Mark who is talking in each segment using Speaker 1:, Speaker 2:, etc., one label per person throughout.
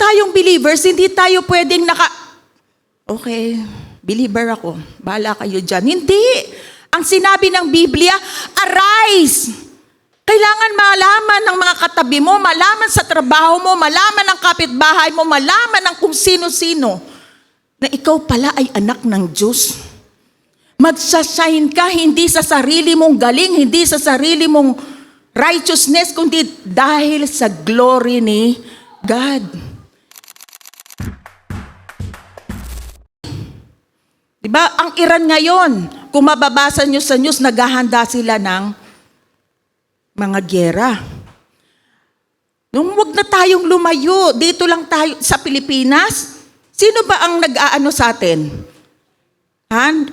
Speaker 1: tayong believers, hindi tayo pwedeng okay, believer ako, bahala kayo dyan. Hindi. Ang sinabi ng Biblia, arise! Kailangan malaman ng mga katabi mo, malaman sa trabaho mo, malaman ng kapitbahay mo, malaman ng kung sino-sino na ikaw pala ay anak ng Diyos. Magsashine ka hindi sa sarili mong galing, hindi sa sarili mong righteousness, kundi dahil sa glory ni God. Diba? Ang Iran ngayon, kung mababasa nyo sa news, naghahanda sila ng mga gyera. Nung wag na tayong lumayo, dito lang tayo sa Pilipinas, sino ba ang nag-aano sa atin?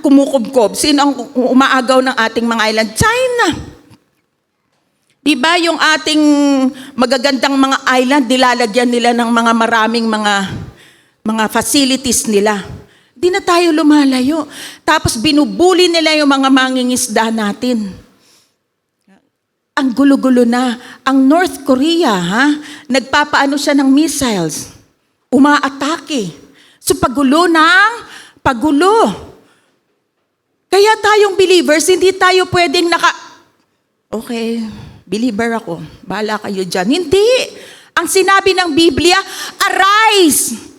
Speaker 1: Kumukubkob. Sino ang umaagaw ng ating mga island? China. Diba yung ating magagandang mga island, nilalagyan nila ng mga maraming mga facilities nila. Di na tayo lumalayo. Tapos binubuli nila yung mga mangingisda natin. Ang gulo-gulo na. Ang North Korea, nagpapaano siya ng missiles. Umaatake. So pagulo ng pagulo. Kaya tayong believers, hindi tayo pwedeng okay, believer ako, bahala kayo dyan. Hindi. Ang sinabi ng Biblia, arise!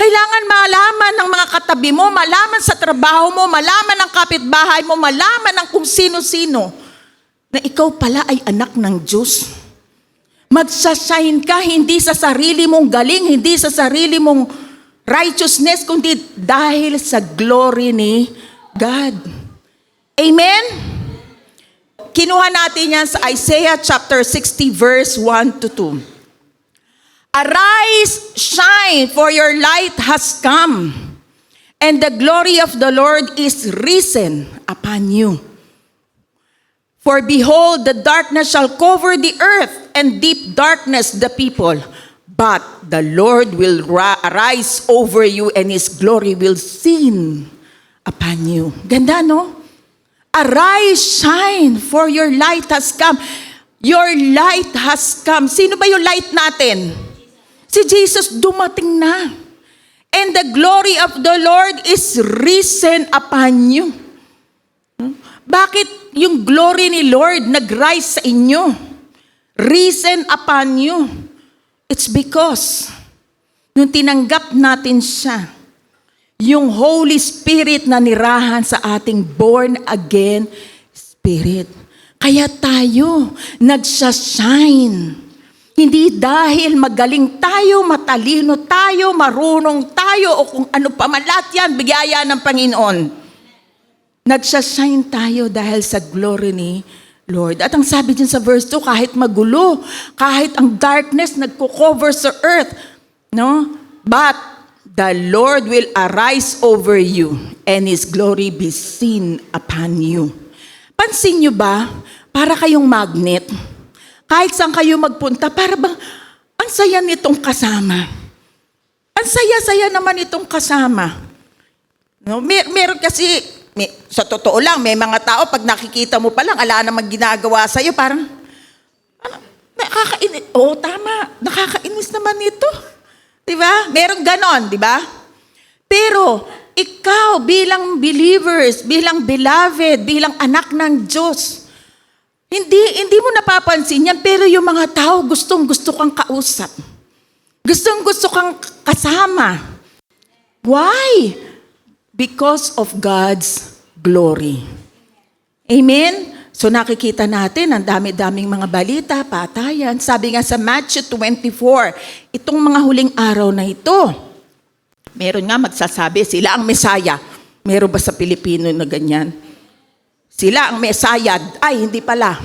Speaker 1: Kailangan malaman ng mga katabi mo, malaman sa trabaho mo, malaman ng kapitbahay mo, malaman ng kung sino-sino na ikaw pala ay anak ng Diyos. Magsashine ka hindi sa sarili mong galing, hindi sa sarili mong righteousness, kundi dahil sa glory ni God. Amen? Kinuha natin yan sa Isaiah chapter 60 verse 1 to 2. Arise, shine, for your light has come, and the glory of the Lord is risen upon you. For behold, the darkness shall cover the earth, and deep darkness the people. But the Lord will arise over you, and His glory will shine upon you. Ganda, no? Arise, shine, for your light has come. Your light has come. Sino ba yung light natin? Si Jesus dumating na. And the glory of the Lord is risen upon you. Bakit yung glory ni Lord nag-rise sa inyo? Risen upon you. It's because nung tinanggap natin siya, yung Holy Spirit na nirahan sa ating born again spirit. Kaya tayo nagsashine. Hindi dahil magaling tayo, matalino tayo, marunong tayo, o kung ano pa man lahat yan, bigaya ng Panginoon. Nagsashine tayo dahil sa glory ni Lord. At ang sabi din sa verse 2, kahit magulo, kahit ang darkness nagko-cover sa earth, no? But the Lord will arise over you, and His glory be seen upon you. Pansin nyo ba, para kayong magnet, kahit saan kayo magpunta, para bang, ang saya nitong kasama. Ang saya-saya naman itong kasama. No? Meron kasi, sa totoo lang, may mga tao, pag nakikita mo pa lang, ala namang ginagawa sa'yo, parang, nakakainis. Oo, tama, nakakainis naman ito. Diba? Meron ganon, diba? Pero, ikaw bilang believers, bilang beloved, bilang anak ng Diyos, hindi mo napapansin yan, pero yung mga tao gustong-gusto kang kausap. Gustong-gusto kang kasama. Why? Because of God's glory. Amen? So nakikita natin, ang dami-daming mga balita, patayan. Sabi nga sa Matthew 24, itong mga huling araw na ito, meron nga magsasabi, sila ang Messiah. Meron ba sa Pilipino na ganyan? Sila ang Messiah. Ay, hindi pala.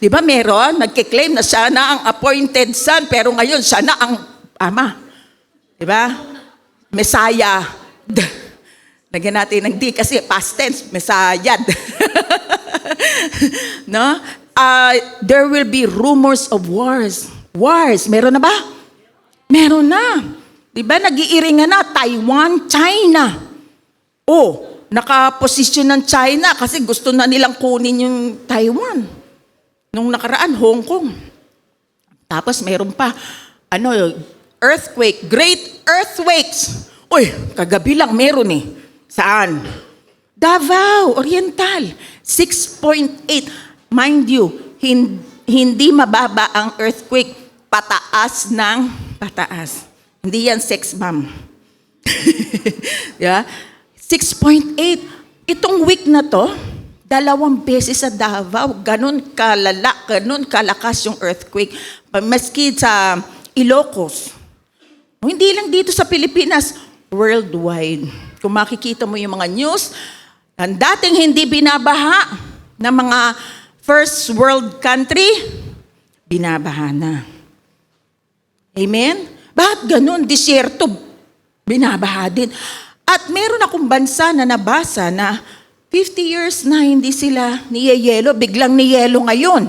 Speaker 1: Di ba meron? Nagkiklaim na siya na ang appointed son, pero ngayon siya na ang ama. Di ba? Messiah. Lagyan natin ng D kasi past tense, Messiah. No? There will be rumors of wars. Wars. Meron na ba? Meron na. Di ba? Nag-iiringan na. Taiwan, China. Oh, nakaposisyon ng China kasi gusto na nilang kunin yung Taiwan. Nung nakaraan, Hong Kong. Tapos mayroon pa, earthquake, great earthquakes. Uy, kagabi lang meron eh. Saan? Davao Oriental, 6.8. Mind you, hindi mababa ang earthquake, pataas ng pataas. Hindi yan sex bomb. Yeah? 6.8. Itong week na to, 2 beses sa Davao, ganun kalala, ganun kalakas yung earthquake. Maski sa Ilocos. Hindi lang dito sa Pilipinas, worldwide. Kung makikita mo yung mga news, ang dating hindi binabaha ng mga first world country, binabaha na. Amen? Bakit ganun? Disyerto, binabaha din. At meron akong bansa na nabasa na 50 years na hindi sila niyeyelo, biglang niyelo ngayon.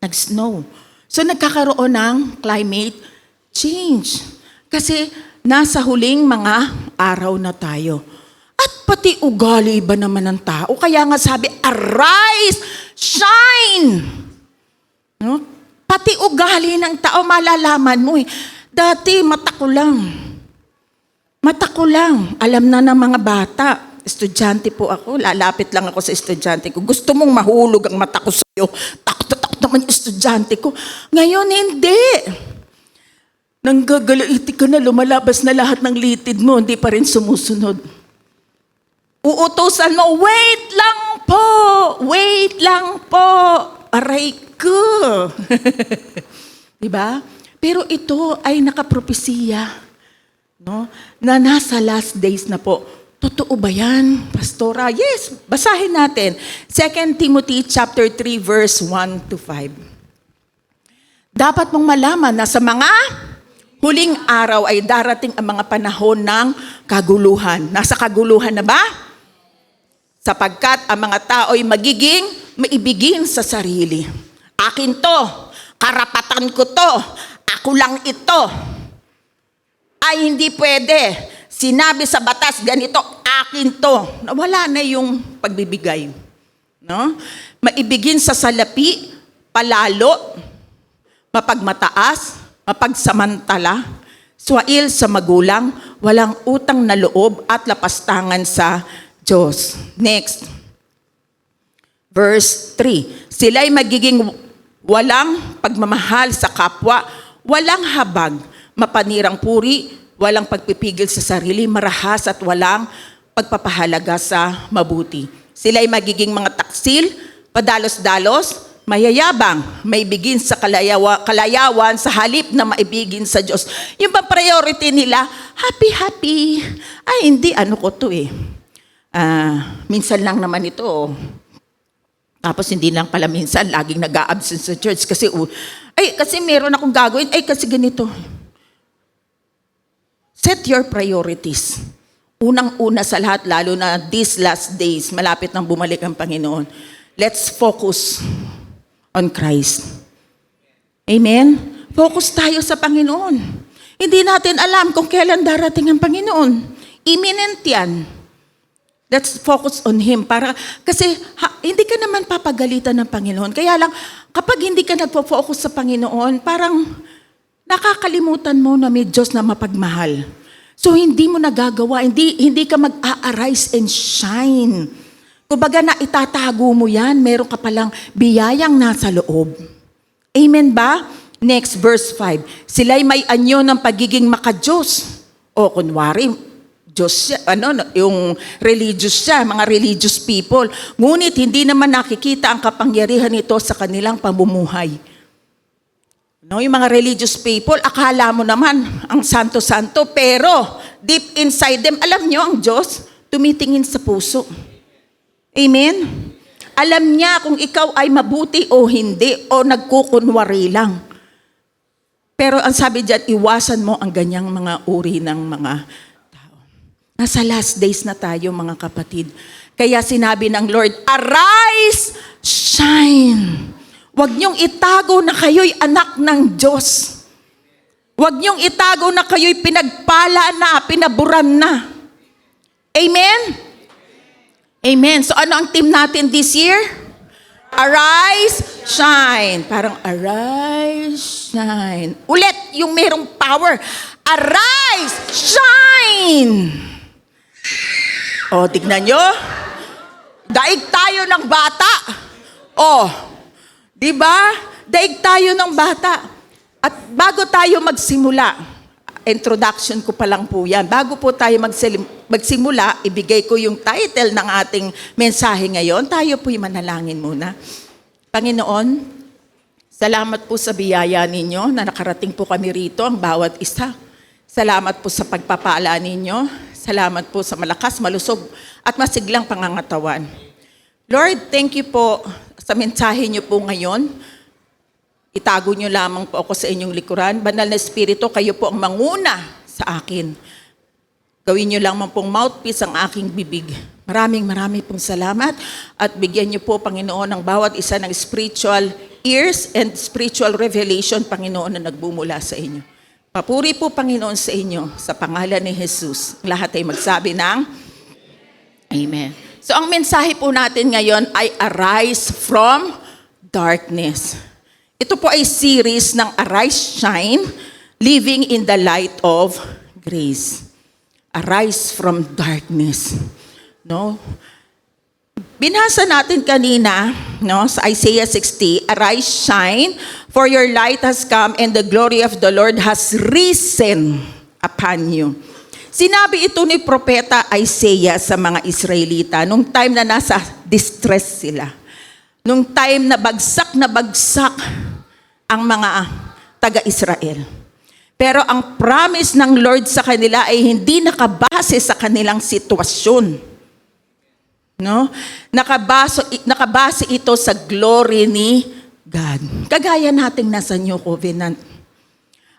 Speaker 1: Nag-snow. So nagkakaroon ng climate change. Kasi nasa huling mga araw na tayo. At pati ugali ba naman ng tao? Kaya nga sabi, arise, shine! No? Pati ugali ng tao, malalaman mo eh. Dati, mata ko lang. Mata ko lang. Alam na ng mga bata. Estudyante po ako. Lalapit lang ako sa estudyante ko. Gusto mong mahulog ang mata ko sa'yo. Takot naman yung estudyante ko. Ngayon, hindi. Nanggagalaiti ka na, lumalabas na lahat ng litid mo, hindi pa rin sumusunod. Uutusan mo, wait lang po, aray ko. Diba? Pero ito ay nakapropesiya, no? Na nasa last days na po. Totoo ba yan, Pastora? Yes, basahin natin. 2 Timothy chapter 3, verse 1 to 5. Dapat mong malaman na sa mga huling araw ay darating ang mga panahon ng kaguluhan. Nasa kaguluhan na ba? Sapagkat ang mga tao ay magiging maibigin sa sarili. Akin to, karapatan ko to, ako lang ito. Ay hindi pwede. Sinabi sa batas, ganito, akin to. Wala na yung pagbibigay. No? Maibigin sa salapi, palalo, mapagmataas, mapagsamantala, swail sa magulang, walang utang na loob at lapastangan sa Diyos. Next. Verse 3. Sila'y magiging walang pagmamahal sa kapwa, walang habag, mapanirang puri, walang pagpipigil sa sarili, marahas at walang pagpapahalaga sa mabuti. Sila'y magiging mga taksil, padalos-dalos, mayayabang, maibigin sa kalayawan sa halip na maibigin sa Diyos. Yung pa priority nila, happy. Ay, hindi, ano ko to eh. Minsan lang naman ito. Tapos hindi lang pala minsan, laging nag-a-absent sa church. Kasi meron akong gagawin. Ay, kasi ganito. Set your priorities. Unang-una sa lahat, lalo na these last days, malapit nang bumalik ang Panginoon. Let's focus on Christ. Amen? Focus tayo sa Panginoon. Hindi natin alam kung kailan darating ang Panginoon. Imminent yan. Let's focus on Him. Kasi hindi ka naman papagalitan ng Panginoon. Kaya lang, kapag hindi ka nagpo-focus sa Panginoon, parang nakakalimutan mo na may Diyos na mapagmahal. So hindi mo nagagawa, hindi ka mag-a-arise and shine. Kumbaga na itatago mo yan, meron ka palang biyayang nasa loob. Amen ba? Next, verse 5. Sila'y may anyo ng pagiging makadiyos. O kunwari, Diyos siya, yung religious siya, mga religious people. Ngunit hindi naman nakikita ang kapangyarihan nito sa kanilang pamumuhay. Yung mga religious people, akala mo naman ang santo-santo, pero deep inside them, alam nyo ang Diyos, tumitingin sa puso. Amen? Alam niya kung ikaw ay mabuti o hindi, o nagkukunwari lang. Pero ang sabi diyan, iwasan mo ang ganyang mga uri ng mga tao. Nasa last days na tayo, mga kapatid. Kaya sinabi ng Lord, arise, shine. Huwag niyong itago na kayo'y anak ng Diyos. Huwag niyong itago na kayo'y pinagpala na, pinaburan na. Amen? Amen. So ano ang team natin this year? Arise, shine. Parang arise, shine. Ulit, yung merong power. Arise, shine. O, tignan nyo. Daig tayo ng bata. O, di ba? Daig tayo ng bata. At bago tayo magsimula, introduction ko pa lang po yan. Bago po tayo magsimula, ibigay ko yung title ng ating mensahe ngayon. Tayo po'y manalangin muna. Panginoon, salamat po sa biyaya ninyo na nakarating po kami rito, ang bawat isa. Salamat po sa pagpapala ninyo. Salamat po sa malakas, malusog at masiglang pangangatawan. Lord, thank you po sa mensahe niyo po ngayon. Itago niyo lamang po ako sa inyong likuran. Banal na Espiritu, kayo po ang manguna sa akin. Gawin niyo lamang pong mouthpiece ang aking bibig. Maraming pong salamat at bigyan niyo po, Panginoon, ang bawat isa ng spiritual ears and spiritual revelation, Panginoon, na nagbumula sa inyo. Papuri po, Panginoon, sa inyo sa pangalan ni Jesus. Lahat ay magsabi ng Amen. So ang mensahe po natin ngayon ay Arise from Darkness. Ito po ay series ng Arise, Shine, Living in the Light of Grace. Arise from darkness. No? Binasa natin kanina, no, sa Isaiah 60, Arise, shine, for your light has come and the glory of the Lord has risen upon you. Sinabi ito ni Propeta Isaiah sa mga Israelita nung time na nasa distress sila. Nung time na bagsak ang mga taga-Israel. Pero ang promise ng Lord sa kanila ay hindi nakabase sa kanilang sitwasyon. No? Nakabase ito sa glory ni God. Kagaya nating nasa New Covenant.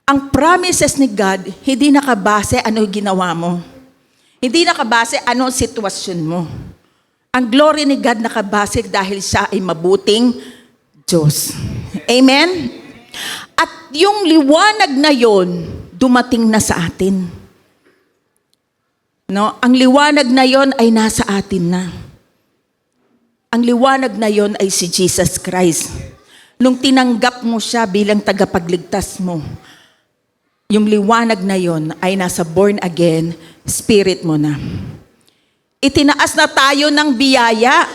Speaker 1: Ang promises ni God, hindi nakabase ano ginawa mo. Hindi nakabase ano sitwasyon mo. Ang glory ni God nakabase dahil siya ay mabuting Diyos. Amen? At yung liwanag na yon, dumating na sa atin. No? Ang liwanag na yon ay nasa atin na. Ang liwanag na yon ay si Jesus Christ. Nung tinanggap mo siya bilang tagapagligtas mo, yung liwanag na yon ay nasa born again spirit mo na. Itinaas na tayo ng biyaya.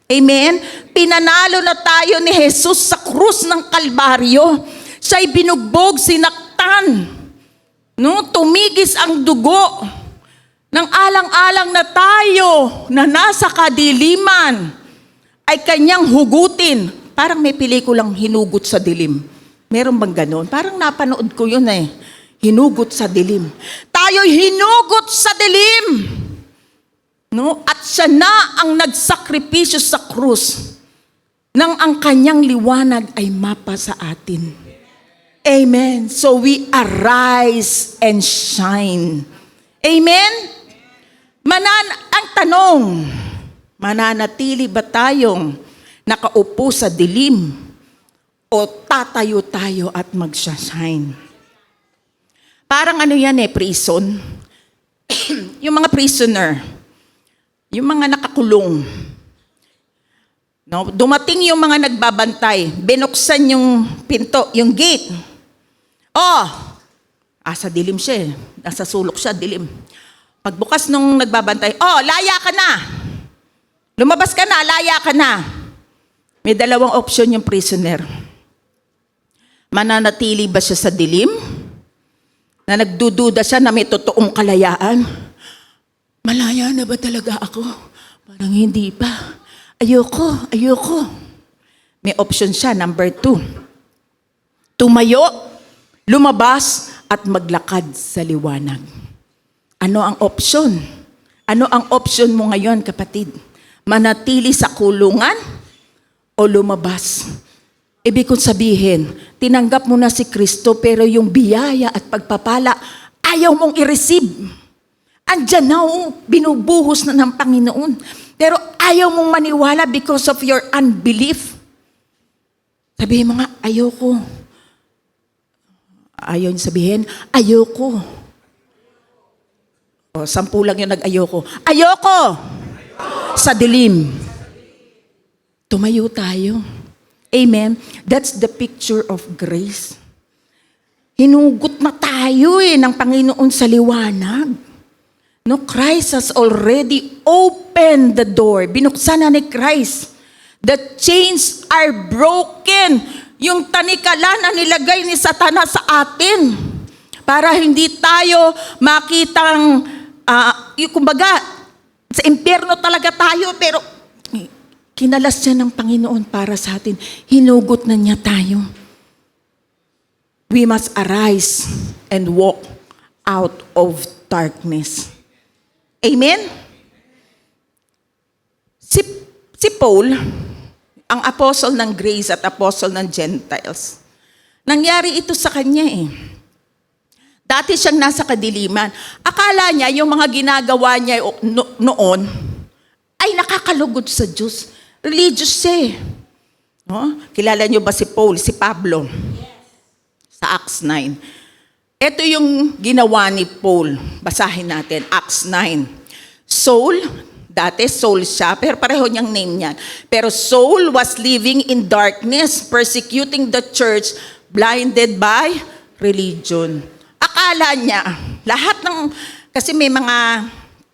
Speaker 1: Amen? Pinanalo na tayo ni Jesus sa krus ng Kalbaryo. Siya'y binugbog, sinaktan. No? Tumigis ang dugo ng alang-alang na tayo na nasa kadiliman ay kanyang hugutin. Parang may pelikulang Hinugot sa Dilim. Meron bang ganon? Parang napanood ko yun eh. Hinugot sa dilim. Tayo'y hinugot sa dilim. No? At siya na ang nagsakripisyo sa krus nang ang kanyang liwanag ay mapa sa atin. Amen. So we arise and shine. Amen? Ang tanong, mananatili ba tayong nakaupo sa dilim o tatayo tayo at magsashine? Parang ano yan prison. Yung mga prisoner, yung mga nakakulong. No? Dumating yung mga nagbabantay, binuksan yung pinto, yung gate. Sa dilim siya nasa sulok siya, dilim. Pagbukas nung nagbabantay, laya ka na. Lumabas ka na, laya ka na. May dalawang option yung prisoner. Mananatili ba siya sa dilim? Na nagdududa siya na may totoong kalayaan. Malaya na ba talaga ako? Parang hindi pa. Ayoko. May option siya, number 2. Tumayo, lumabas, at maglakad sa liwanag. Ano ang option? Ano ang option mo ngayon, kapatid? Manatili sa kulungan o lumabas? Ibig kong sabihin, tinanggap mo na si Kristo pero yung biyaya at pagpapala, ayaw mong i-receive. Andyan na binubuhos na ng Panginoon. Pero ayaw mong maniwala because of your unbelief. Sabihin mo nga, ayoko. Ayaw niyo sabihin, ayoko. 10 lang yung nag-ayoko. Ayoko! Sa dilim. tumayo tayo. Amen? That's the picture of grace. Hinugot na tayo ng Panginoon sa liwanag. No, Christ has already opened the door. Binuksan na ni Christ. The chains are broken. Yung tanikala na nilagay ni Satanas sa atin. Para hindi tayo makitang, kumbaga, sa impyerno talaga tayo, pero kinalas siya ng Panginoon para sa atin. Hinugot na niya tayo. We must arise and walk out of darkness. Amen? Si Paul, ang apostle ng grace at apostle ng Gentiles, nangyari ito sa kanya Dati siyang nasa kadiliman. Akala niya yung mga ginagawa niya noon ay nakakalugod sa Diyos. Religious siya No? Kilala niyo ba si Paul, si Pablo? Sa Acts 9. Ito yung ginawa ni Paul. Basahin natin, Acts 9. Saul, dati Saul siya, pero pareho niyang name niyan. Pero Saul was living in darkness, persecuting the church, blinded by religion. Akala niya, lahat ng, kasi may mga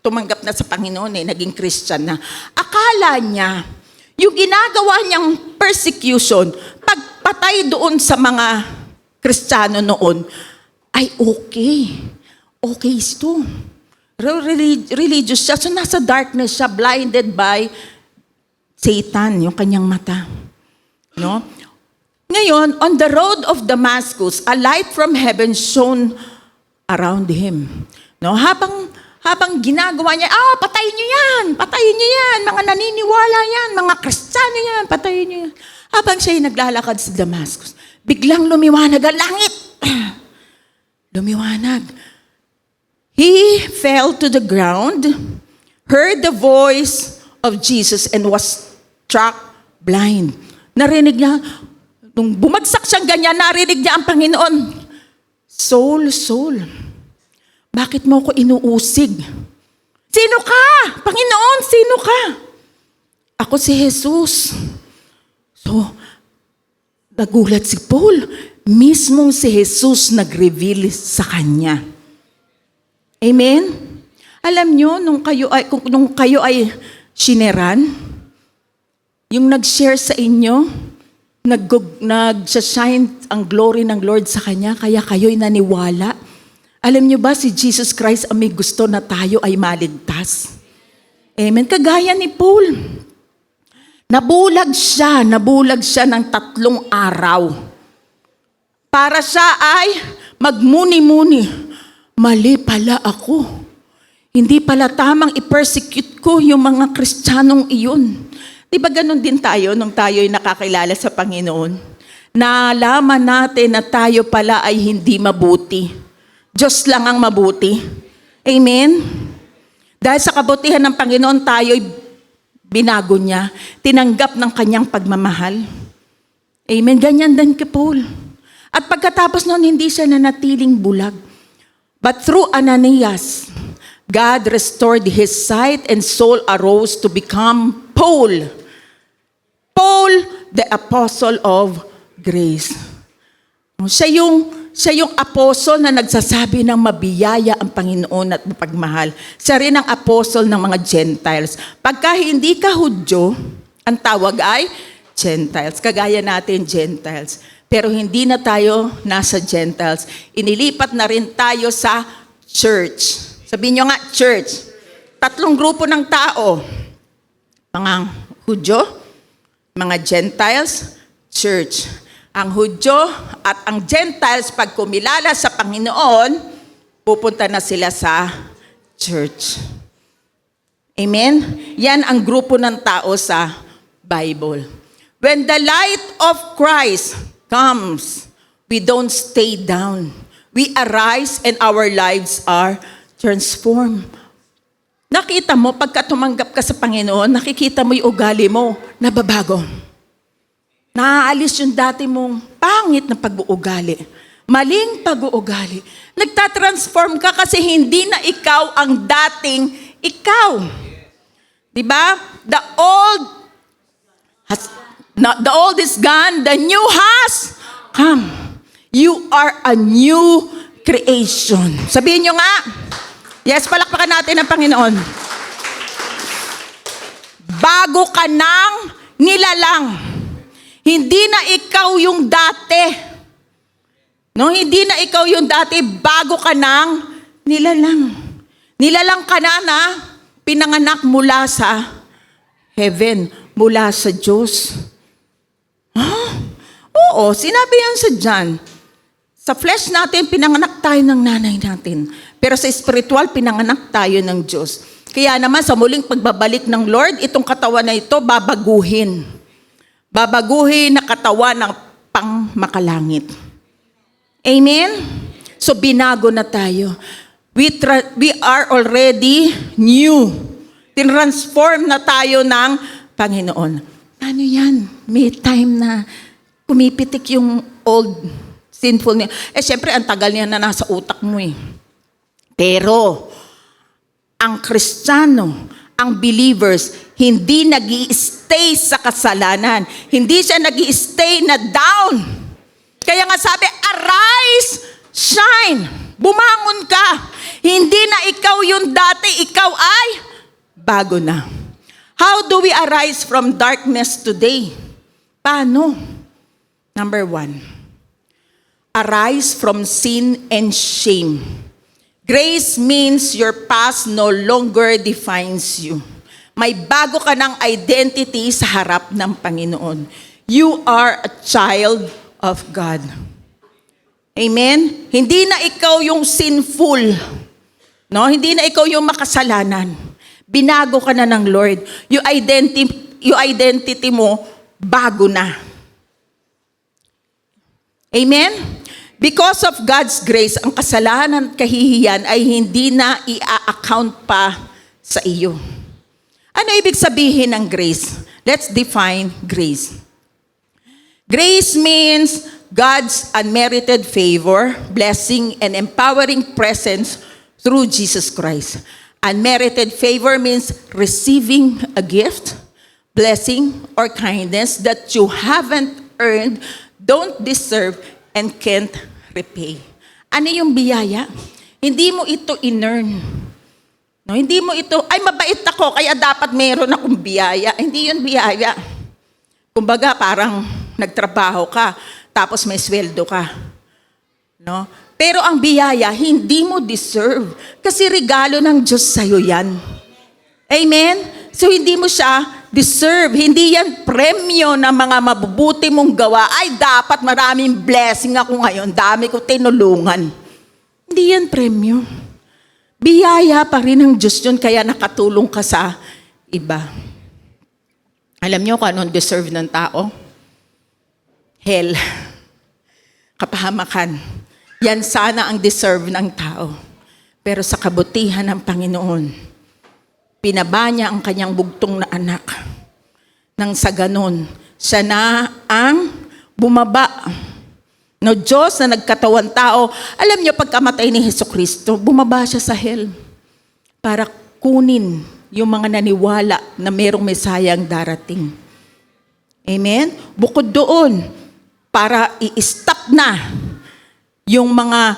Speaker 1: tumanggap na sa Panginoon naging Christian na. Akala niya, yung ginagawa niyang persecution, pagpatay doon sa mga Kristiyano noon, ay okay. Okay ito. Religious siya. So nasa darkness siya, blinded by Satan, yung kanyang mata. No? Ngayon, on the road of Damascus, a light from heaven shone around him. No? Habang ginagawa niya, patayin niyo yan, mga naniniwala yan, mga Kristiyano yan, patayin niyo yan. Habang siya naglalakad sa Damascus, biglang lumiwanag ang langit. Lumiwanag. He fell to the ground, heard the voice of Jesus, and was struck blind. Narinig niya, nung bumagsak siyang ganyan, narinig niya ang Panginoon. Saul, Saul, bakit mo ko inuusig? Sino ka? Panginoon, sino ka? Ako si Jesus. So, nagulat si Paul. Mismong si Jesus nag-reveal sa kanya. Amen? Alam nyo, nung kayo ay shineran, yung nag-share sa inyo, nag-shine ang glory ng Lord sa kanya, kaya kayo'y naniwala. Alam nyo ba, si Jesus Christ ang may gusto na tayo ay maligtas. Amen? Kagaya ni Paul. Nabulag siya ng 3 araw. Para siya ay magmuni-muni. Mali pala ako. Hindi pala tamang i-persecute ko yung mga Kristiyanong iyon. Di ba ganun din tayo nung tayo'y nakakilala sa Panginoon? Naalaman natin na tayo pala ay hindi mabuti. Diyos lang ang mabuti. Amen? Dahil sa kabutihan ng Panginoon, tayo'y binago niya. Tinanggap ng kanyang pagmamahal. Amen? Ganyan din kay Paul. At pagkatapos noon, hindi siya nanatiling bulag. But through Ananias, God restored his sight and Saul arose to become Paul. Paul, the apostle of grace. Siya yung apostle na nagsasabi ng mabiyaya ang Panginoon at mapagmahal. Siya rin ang apostle ng mga Gentiles. Pagka hindi ka Hudyo, ang tawag ay Gentiles. Kagaya natin, Gentiles. Pero hindi na tayo nasa Gentiles. Inilipat na rin tayo sa church. Sabihin nyo nga, church. 3 grupo ng tao. Mga Hudyo, mga Gentiles, church. Ang Hudyo at ang Gentiles, pag kumilala sa Panginoon, pupunta na sila sa church. Amen? Yan ang grupo ng tao sa Bible. When the light of Christ comes, we don't stay down. We arise and our lives are transformed. Nakita mo, pagka tumanggap ka sa Panginoon, nakikita mo yung ugali mo, nababago. Naaalis yung dati mong pangit na pag-uugali. Maling pag-uugali. Nagtatransform ka kasi hindi na ikaw ang dating ikaw. Diba? The old Has not the old is gone, the new has come. You are a new creation. Sabihin nyo nga. Yes, palakpakan natin ang Panginoon. Bago ka ng nilalang. Hindi na ikaw yung dati. No, hindi na ikaw yung dati, bago ka ng nilalang. Nilalang ka na pinanganak mula sa heaven, mula sa Diyos. Oo, sinabi yan sa John. Sa flesh natin, pinanganak tayo ng nanay natin. Pero sa spiritual, pinanganak tayo ng Diyos. Kaya naman sa muling pagbabalik ng Lord, itong katawan na ito, babaguhin. Babaguhin na katawan ng pangmakalangit. Amen? So binago na tayo. We are already new. Tinransform na tayo ng Panginoon. Ano yan? May time na pumipitik yung old sinful niya. Siyempre, ang tagal niya na nasa utak mo eh. Pero, ang Kristiyano, ang believers, hindi nag-i-stay sa kasalanan. Hindi siya nag-i-stay na down. Kaya nga sabi, arise, shine, bumangon ka. Hindi na ikaw yung dati, ikaw ay bago na. How do we arise from darkness today? Paano? Number 1, arise from sin and shame. Grace means your past no longer defines you. May bago ka ng identity sa harap ng Panginoon. You are a child of God. Amen? Hindi na ikaw yung sinful. No? Hindi na ikaw yung makasalanan. Binago ka na ng Lord. Yung identity mo, bago na. Amen? Because of God's grace, ang kasalanan at kahihiyan ay hindi na i-account pa sa iyo. Ano ibig sabihin ng grace? Let's define grace. Grace means God's unmerited favor, blessing, and empowering presence through Jesus Christ. Unmerited favor means receiving a gift, blessing, or kindness that you haven't earned, don't deserve, and can't repay. Ano yung biyaya? Hindi mo ito in-earn. No, hindi mo ito, ay mabait ako, kaya dapat meron akong biyaya. Hindi yun biyaya. Kumbaga, parang nagtrabaho ka, tapos may sweldo ka. No? Pero ang biyaya, hindi mo deserve. Kasi regalo ng Diyos sa'yo yan. Amen? So hindi mo siya deserve. Hindi yan premyo na mga mabubuti mong gawa. Ay, dapat maraming blessing ako ngayon. Dami ko tinulungan. Hindi yan premyo. Biyaya pa rin ng Diyos yun, kaya nakatulong ka sa iba. Alam niyo kung anong deserve ng tao? Hell. Kapahamakan. Yan sana ang deserve ng tao. Pero sa kabutihan ng Panginoon, pinaba niya ang kanyang bugtong na anak. Nang sa ganon, siya na ang bumaba. No, Diyos na nagkatawan tao, alam niyo pagkamatay ni Jesucristo, bumaba siya sa hell para kunin yung mga naniwala na merong Mesayang darating. Amen? Bukod doon, para i-stop na yung mga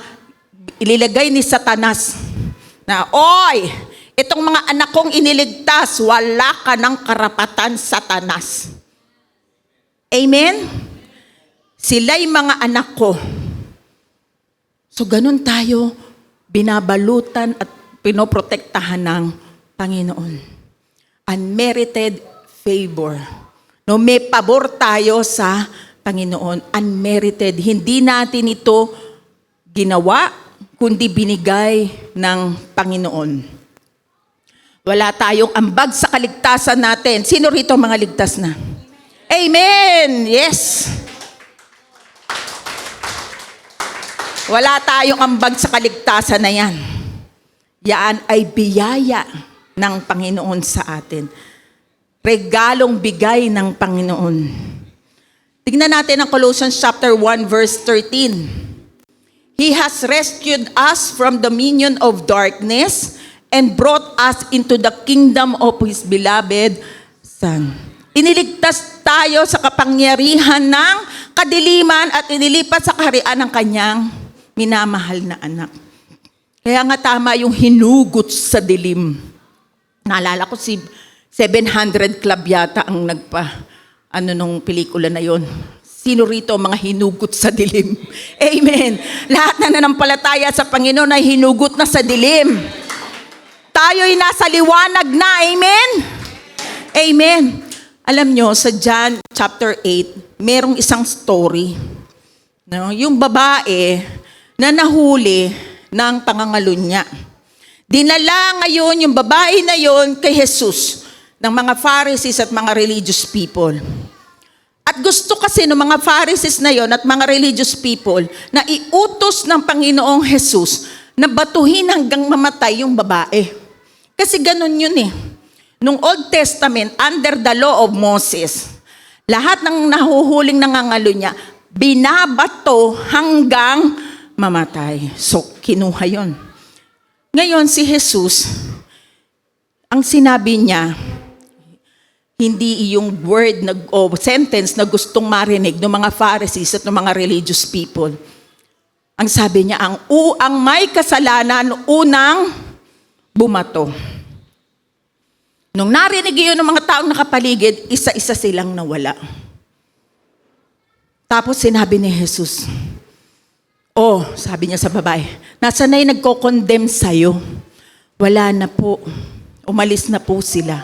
Speaker 1: ililagay ni Satanas na, oy, itong mga anak kong iniligtas, wala ka ng karapatan, Satanas. Amen? Sila'y mga anak ko. So ganun tayo, binabalutan at pinoprotektahan ng Panginoon. Unmerited favor. No, may pabor tayo sa Panginoon. Unmerited. Hindi natin ito ginawa, kundi binigay ng Panginoon. Wala tayong ambag sa kaligtasan natin. Sino rito mga ligtas na? Amen! Yes! Wala tayong ambag sa kaligtasan na yan. Yan ay biyaya ng Panginoon sa atin. Regalong bigay ng Panginoon. Tignan natin ang Colossians chapter 1 verse 13. He has rescued us from the dominion of darkness and brought us into the kingdom of His beloved Son. Iniligtas tayo sa kapangyarihan ng kadiliman at inilipat sa kaharian ng kanyang minamahal na anak. Kaya nga tama yung hinugot sa dilim. Naalala ko si 700 Club yata ang nung pelikula na yon. Sino rito ang mga hinugot sa dilim? Amen. Lahat na nanampalataya sa Panginoon ay hinugot na sa dilim. Tayo'y nasa liwanag na. Amen? Amen. Alam nyo, sa John chapter 8, merong isang story. No? Yung babae na nahuli ng pangangalunya. Dinala ngayon yung babae na yon kay Jesus ng mga Pharisees at mga religious people. At gusto kasi ng mga Pharisees na yon at mga religious people na iutos ng Panginoong Jesus na batuhin hanggang mamatay yung babae. Kasi ganun yun eh. Nung Old Testament, under the law of Moses, lahat ng nahuhuling nangangalunya, binabato hanggang mamatay. So, kinuha yon. Ngayon, si Jesus, ang sinabi niya, hindi yung word o sentence na gustong marinig ng mga Pharisees at ng mga religious people. Ang sabi niya, ang may kasalanan, unang bumato. Nung narinig yun ng mga taong nakapaligid, isa-isa silang nawala. Tapos sinabi ni Jesus, sabi niya sa babae, nasa na yung nagko-condemn sa'yo? Wala na po. Umalis na po sila.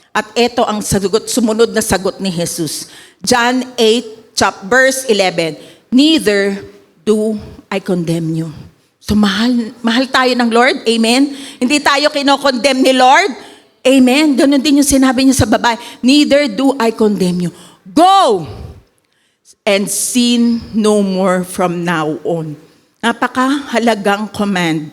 Speaker 1: At ito ang sumunod na sagot ni Jesus. John 8, verse 11, neither do I condemn you. So mahal tayo ng Lord. Amen? Hindi tayo kinokondemn ni Lord. Amen? Ganon din yung sinabi niya sa babae. Neither do I condemn you. Go and sin no more from now on. Napakahalagang command.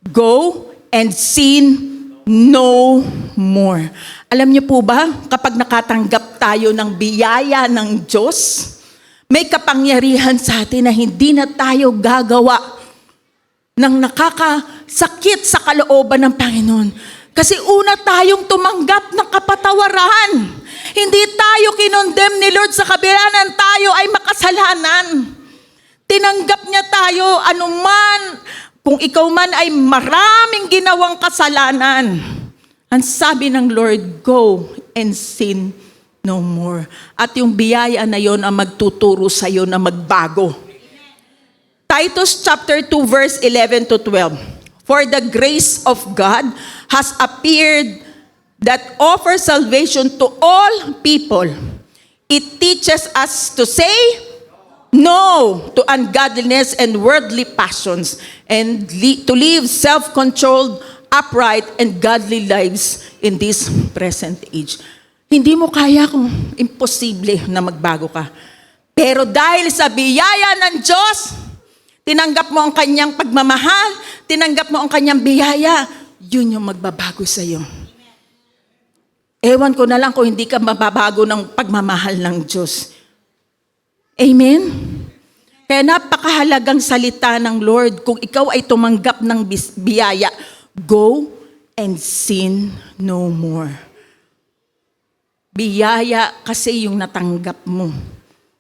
Speaker 1: Go and sin no more. Alam niyo po ba, kapag nakatanggap tayo ng biyaya ng Diyos, may kapangyarihan sa atin na hindi na tayo gagawa ng nakakasakit sa kalooban ng Panginoon. Kasi una tayong tumanggap ng kapatawaran. Hindi tayo kinondemn ni Lord sa kabila ng tayo ay makasalanan. Tinanggap niya tayo anuman, kung ikaw man ay maraming ginawang kasalanan. Ang sabi ng Lord, go and sin no more. At yung biyaya na yon ang magtuturo sa iyo na magbago. Titus chapter 2 verse 11 to 12. For the grace of God has appeared that offers salvation to all people. It teaches us to say no to ungodliness and worldly passions, and to live self-controlled, upright, and godly lives in this present age. Hindi mo kaya kung imposible na magbago ka. Pero dahil sa biyaya ng Diyos, tinanggap mo ang kanyang pagmamahal, tinanggap mo ang kanyang biyaya, yun yung magbabago sa iyo. Ewan ko na lang kung hindi ka mababago ng pagmamahal ng Diyos. Amen? Kaya napakahalagang salita ng Lord. Kung ikaw ay tumanggap ng biyaya, go and sin no more. Biyaya kasi yung natanggap mo.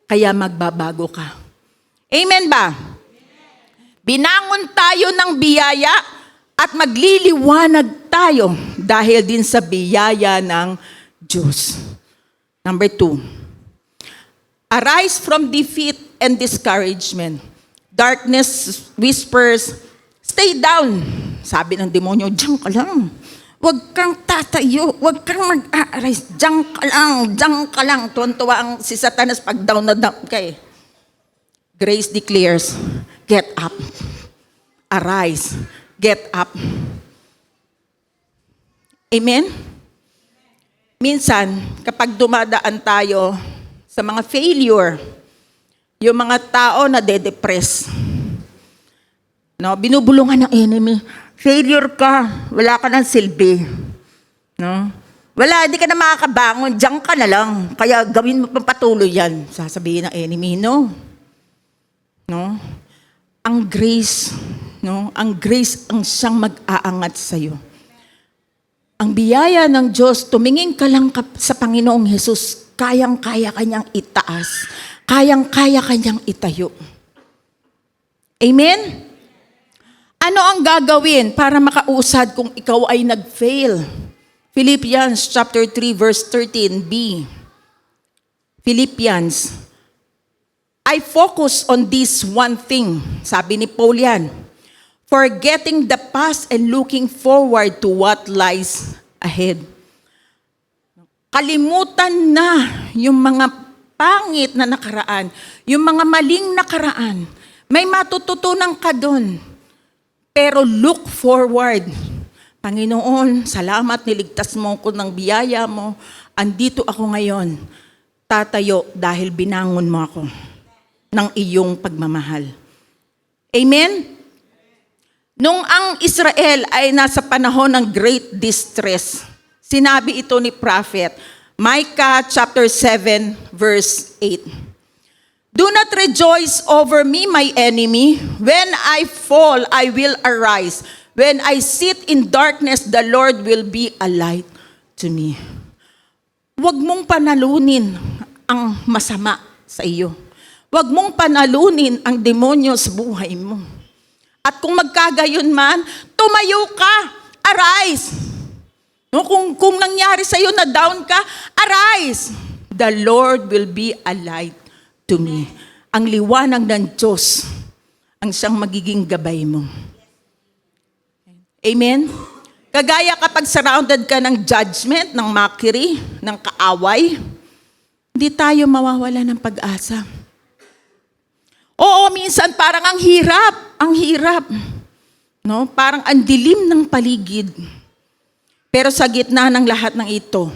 Speaker 1: Kaya magbabago ka. Amen ba? Binangon tayo ng biyaya at magliliwanag tayo dahil din sa biyaya ng Diyos. Number 2. Arise from defeat and discouragement. Darkness whispers, stay down. Sabi ng demonyo, diyan ka lang. Huwag kang tatayo, huwag kang mag-a-arise. Diyan ka lang. Tuwan-tuwa ang si Satanas pag down na down ka eh. Grace declares, get up. Arise. Get up. Amen? Minsan, kapag dumadaan tayo sa mga failure, yung mga tao na de-depress, no, binubulungan ng enemy, failure ka, wala ka ng silbi. No? Wala, hindi ka na makakabangon, diyan ka na lang. Kaya gawin mo pang patuloy yan. Sasabihin ng enemy, no? No? Ang grace, no? Ang grace ang siyang mag-aangat sa'yo. Ang biyaya ng Diyos, tumingin ka lang sa Panginoong Jesus, kayang-kaya kanyang itaas. Kayang-kaya kanyang itayo. Amen? Ano ang gagawin para makausad kung ikaw ay nag-fail? Philippians chapter 3 verse 13b. Philippians, I focus on this one thing. Sabi ni Paul yan. Forgetting the past and looking forward to what lies ahead. Kalimutan na yung mga pangit na nakaraan, yung mga maling nakaraan. May matututunan ka doon. Pero look forward. Panginoon, salamat, niligtas mo ko ng biyaya mo. Andito ako ngayon. Tatayo dahil binangon mo ako ng iyong pagmamahal. Amen? Nung ang Israel ay nasa panahon ng great distress, sinabi ito ni prophet, Micah chapter 7 verse 8. Do not rejoice over me, my enemy. When I fall, I will arise. When I sit in darkness, the Lord will be a light to me. Huwag mong panalunin ang masama sa iyo. Huwag mong panalunin ang demonyo sa buhay mo. At kung magkagayon man, tumayo ka, arise. No, kung nangyari sa iyo na down ka, arise. The Lord will be a light to me. Ang liwanag ng Diyos ang siyang magiging gabay mo. Amen? Kagaya kapag surrounded ka ng judgment, ng mockery, ng kaaway, hindi tayo mawawala ng pag-asa. Oo, minsan parang ang hirap. No? Parang ang dilim ng paligid. Pero sa gitna ng lahat ng ito,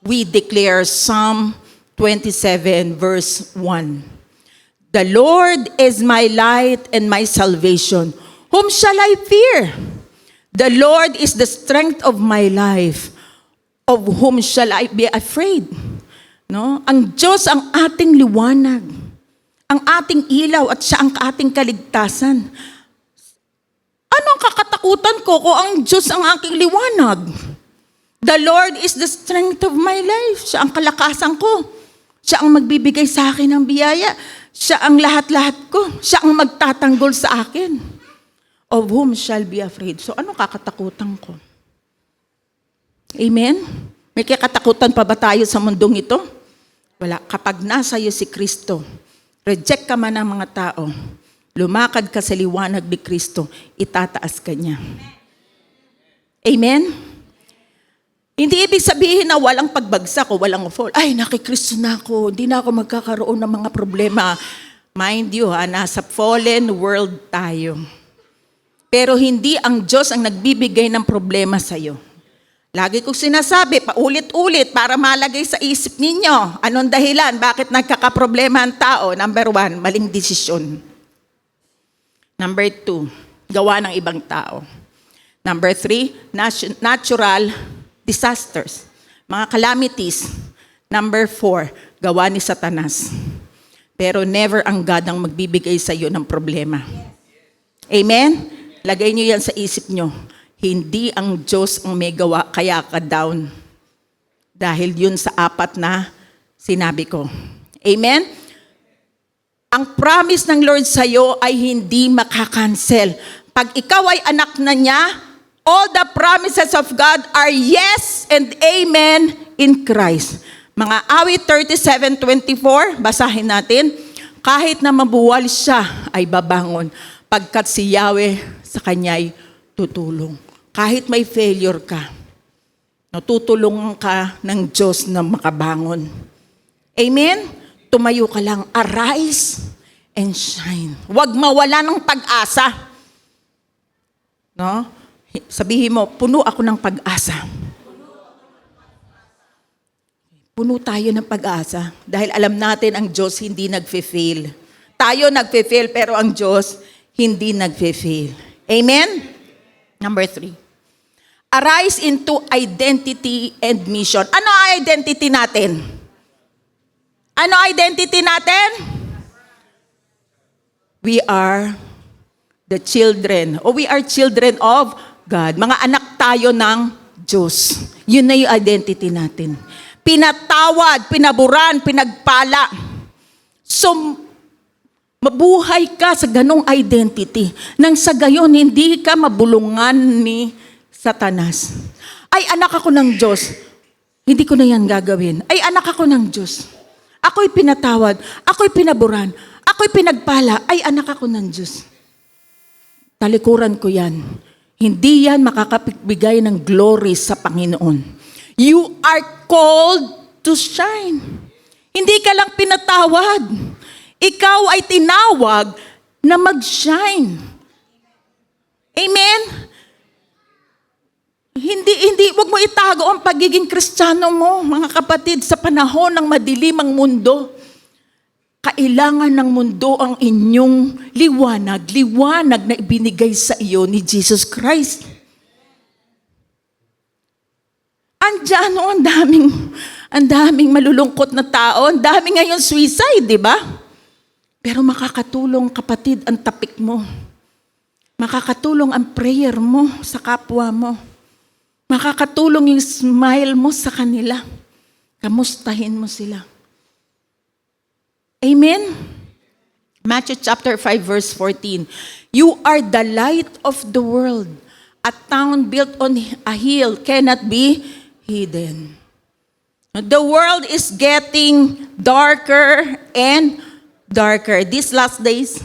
Speaker 1: we declare Psalm 27 verse 1. The Lord is my light and my salvation. Whom shall I fear? The Lord is the strength of my life. Of whom shall I be afraid? No? Ang Diyos ang ating liwanag. Ang ating ilaw at siya ang ating kaligtasan. Ano ang kakatakutan ko kung ang Diyos ang aking liwanag? The Lord is the strength of my life. Siya ang kalakasan ko. Siya ang magbibigay sa akin ng biyaya. Siya ang lahat-lahat ko. Siya ang magtatanggol sa akin. Of whom shall be afraid? So ano kakatakutan ko? Amen? May kakatakutan pa ba tayo sa mundong ito? Wala. Kapag nasa iyo si Kristo, reject ka man ng mga tao, lumakad ka sa liwanag ni Kristo, itataas ka niya. Amen? Hindi ibig sabihin na walang pagbagsak o walang fall. Ay, nakikristo na ako. Hindi na ako magkakaroon ng mga problema. Mind you, nasa fallen world tayo. Pero hindi ang Diyos ang nagbibigay ng problema sa iyo. Lagi kong sinasabi, paulit-ulit para malagay sa isip ninyo. Anong dahilan? Bakit nagkakaproblema ang tao? Number 1, maling desisyon. Number 2, gawa ng ibang tao. Number 3, natural disasters. Mga calamities. Number 4, gawa ni Satanas. Pero never ang God ang magbibigay sa iyo ng problema. Amen? Lagay niyo yan sa isip niyo. Hindi ang Diyos ang may gawa, kaya ka down. Dahil yun sa 4 na sinabi ko. Amen? Ang promise ng Lord sa iyo ay hindi makakancel. Pag ikaw ay anak na niya, all the promises of God are yes and amen in Christ. Mga awit 37:24, basahin natin. Kahit na mabuwal siya, ay babangon. Pagkat si Yahweh sa kanya'y tutulong. Kahit may failure ka, natutulungan ka ng Diyos na makabangon. Amen? Tumayo ka lang, arise and shine. Huwag mawala ng pag-asa. No? Sabihin mo, puno ako ng pag-asa. Puno tayo ng pag-asa dahil alam natin ang Diyos hindi nagfe-fail. Tayo nagfe-fail pero ang Diyos hindi nagfe-fail. Amen? Number 3. Arise into identity and mission. Ano ang identity natin? Ano identity natin? We are the children, or we are children of God. Mga anak tayo ng Diyos. Yun na yung identity natin. pinatawad, pinaburan, pinagpala. So, mabuhay ka sa ganong identity. Nang sa gayon, hindi ka mabulungan ni Satanas. Ay, anak ako ng Diyos. Hindi ko na yan gagawin. Ay, anak ako ng Diyos. Ako'y pinatawad. Ako'y pinaburan. Ako'y pinagpala. Ay, anak ako ng Diyos. Talikuran ko yan. Hindi yan makakapagbigay ng glory sa Panginoon. You are called to shine. Hindi ka lang pinatawad. Ikaw ay tinawag na mag-shine. Amen? Huwag mo itago ang pagiging Kristiyano mo, mga kapatid, sa panahon ng madilimang mundo. Kailangan ng mundo ang inyong liwanag na ibinigay sa iyo ni Jesus Christ. Andiyan, ang daming malulungkot na tao, ang daming ngayon suicide, di ba? Pero makakatulong, kapatid, ang tapik mo. Makakatulong ang prayer mo sa kapwa mo. Makakatulong yung smile mo sa kanila. Kamustahin mo sila. Amen? Matthew chapter 5 verse 14. You are the light of the world. A town built on a hill cannot be hidden. The world is getting darker and darker. These last days,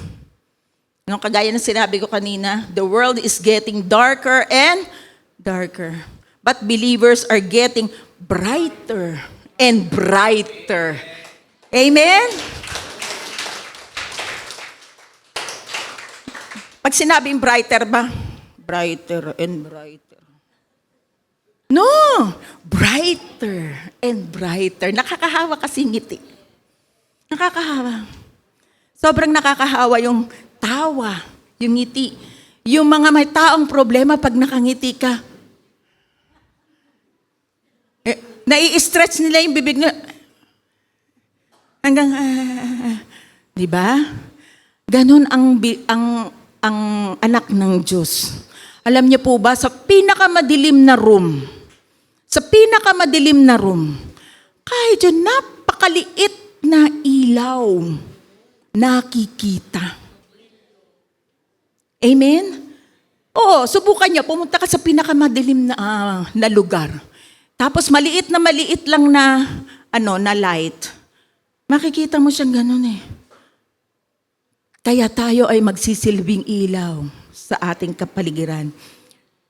Speaker 1: kagaya ng sinabi ko kanina, the world is getting darker and darker. But believers are getting brighter and brighter. Amen? Pag sinabing brighter ba? Brighter and brighter. No! Brighter and brighter. Nakakahawa kasi ngiti. Nakakahawa. Sobrang nakakahawa yung tawa, yung ngiti. Yung mga may taong problema pag nakangiti ka. Nai-stretch nila yung bibig na hanggang, di ba? Ganon ang anak ng Diyos. Alam niyo po ba, sa pinakamadilim na room, kahit yun napakaliit na ilaw, nakikita. Amen? Oo, subukan niyo, pumunta ka sa pinakamadilim na lugar. Tapos maliit lang na light. Makikita mo siyang ganun eh. Kaya tayo ay magsisilbing ilaw sa ating kapaligiran.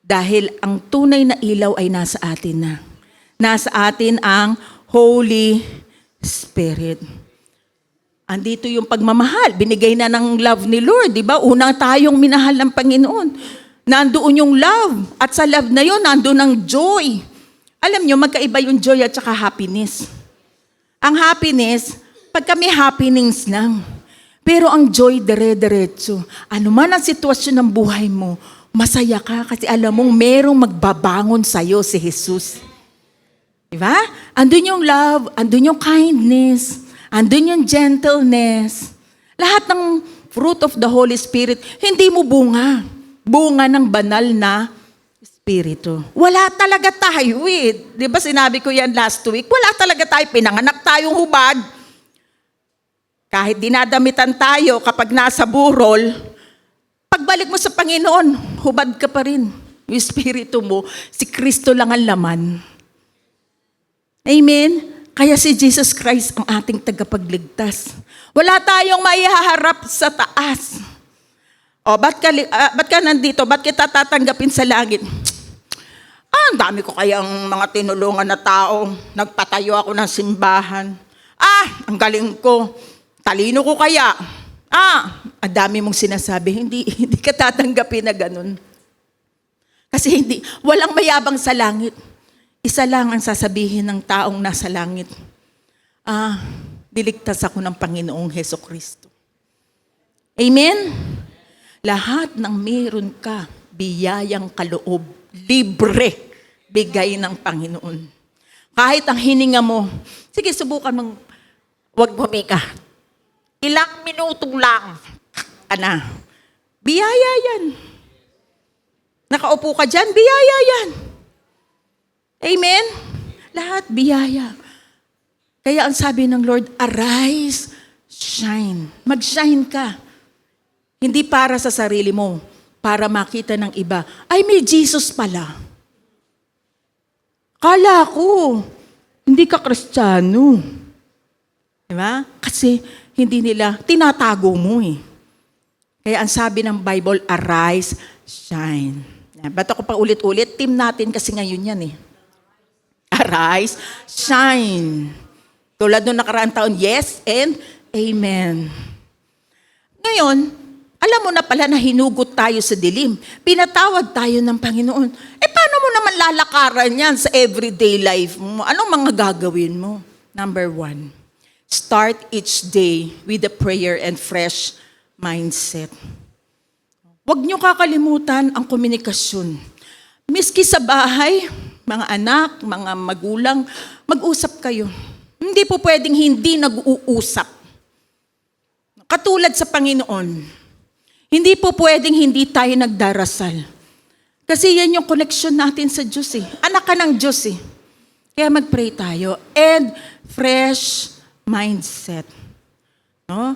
Speaker 1: Dahil ang tunay na ilaw ay nasa atin na. Nasa atin ang Holy Spirit. Andito yung pagmamahal. Binigay na ng love ni Lord, di ba? Unang tayong minahal ng Panginoon. Nandoon yung love. At sa love na yun, nandoon ang joy. Alam nyo, magkaiba yung joy at saka happiness. Ang happiness, pag kami happenings lang. Pero ang joy, dire-diretso. Ano man ang sitwasyon ng buhay mo, masaya ka kasi alam mong merong magbabangon sa'yo si Jesus. Diba? Andun yung love, andun yung kindness, andun yung gentleness. Lahat ng fruit of the Holy Spirit, hindi mo bunga. Bunga ng banal na Espiritu. Wala talaga tayo eh. Di ba sinabi ko yan last week? Wala talaga tayo. Pinanganak tayong hubad. Kahit dinadamitan tayo kapag nasa burol, pagbalik mo sa Panginoon, hubad ka pa rin. Yung Espiritu mo, si Kristo lang ang laman. Amen? Kaya si Jesus Christ ang ating tagapagligtas. Wala tayong maihaharap sa taas. O, ba't ka nandito? Ba't kita tatanggapin sa langit? Ang dami ko kayang mga tinulungan na tao. Nagpatayo ako ng simbahan. Ang galing ko. Talino ko kaya. Ang dami mong sinasabi. Hindi ka tatanggapin na ganun. Kasi walang mayabang sa langit. Isa lang ang sasabihin ng taong nasa langit. Diligtas ako ng Panginoong Hesukristo. Amen? Lahat ng meron ka, biyayang kaloob, libre, bigay ng Panginoon. Kahit ang hininga mo, sige, subukan mong, huwag bumika. Ilang minuto lang, biyaya yan. Nakaupo ka dyan, biyaya yan. Amen? Lahat biyaya. Kaya ang sabi ng Lord, arise, shine. Mag-shine ka. Hindi para sa sarili mo, para makita ng iba. Ay, may Jesus pala. Kala ko, hindi ka Kristiyano. Diba? Kasi hindi nila, tinatago mo eh. Kaya ang sabi ng Bible, arise, shine. Ba't ako pa ulit-ulit? Team natin kasi ngayon yan eh. Arise, shine. Tulad nung nakaraang taon, yes and amen. Ngayon, alam mo na pala na hinugot tayo sa dilim. Pinatawag tayo ng Panginoon. Paano mo naman lalakaran yan sa everyday life mo? Anong mga gagawin mo? Number 1, start each day with a prayer and fresh mindset. Huwag niyo kakalimutan ang komunikasyon. Miski sa bahay, mga anak, mga magulang, mag-usap kayo. Hindi po pwedeng hindi nag-uusap. Katulad sa Panginoon, hindi po pwedeng hindi tayo nagdarasal. Kasi yan yung connection natin sa Diyos eh. Anak ka ng Diyos eh. Kaya mag-pray tayo. And fresh mindset. No?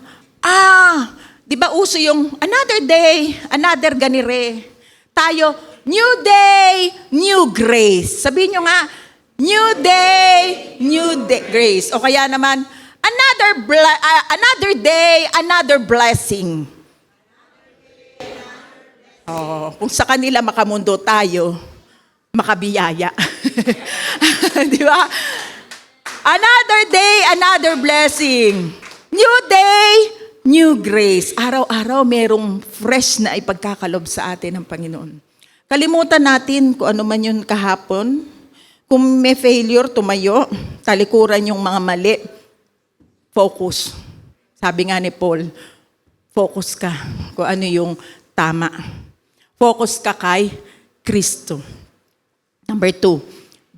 Speaker 1: Di ba uso yung another day, another ganire. Tayo, new day, new grace. Sabihin nyo nga, new day, grace. O kaya naman, another day, another blessing. Kung sa kanila makamundo tayo, makabiyaya. Di ba? Another day, another blessing. New day, new grace. Araw-araw merong fresh na ipagkakalob sa atin ng Panginoon. Kalimutan natin kung ano man yun kahapon. Kung may failure, tumayo. Talikuran yung mga mali. Focus. Sabi nga ni Paul, focus ka kung ano yung tama. Focus ka kay Kristo. Number 2,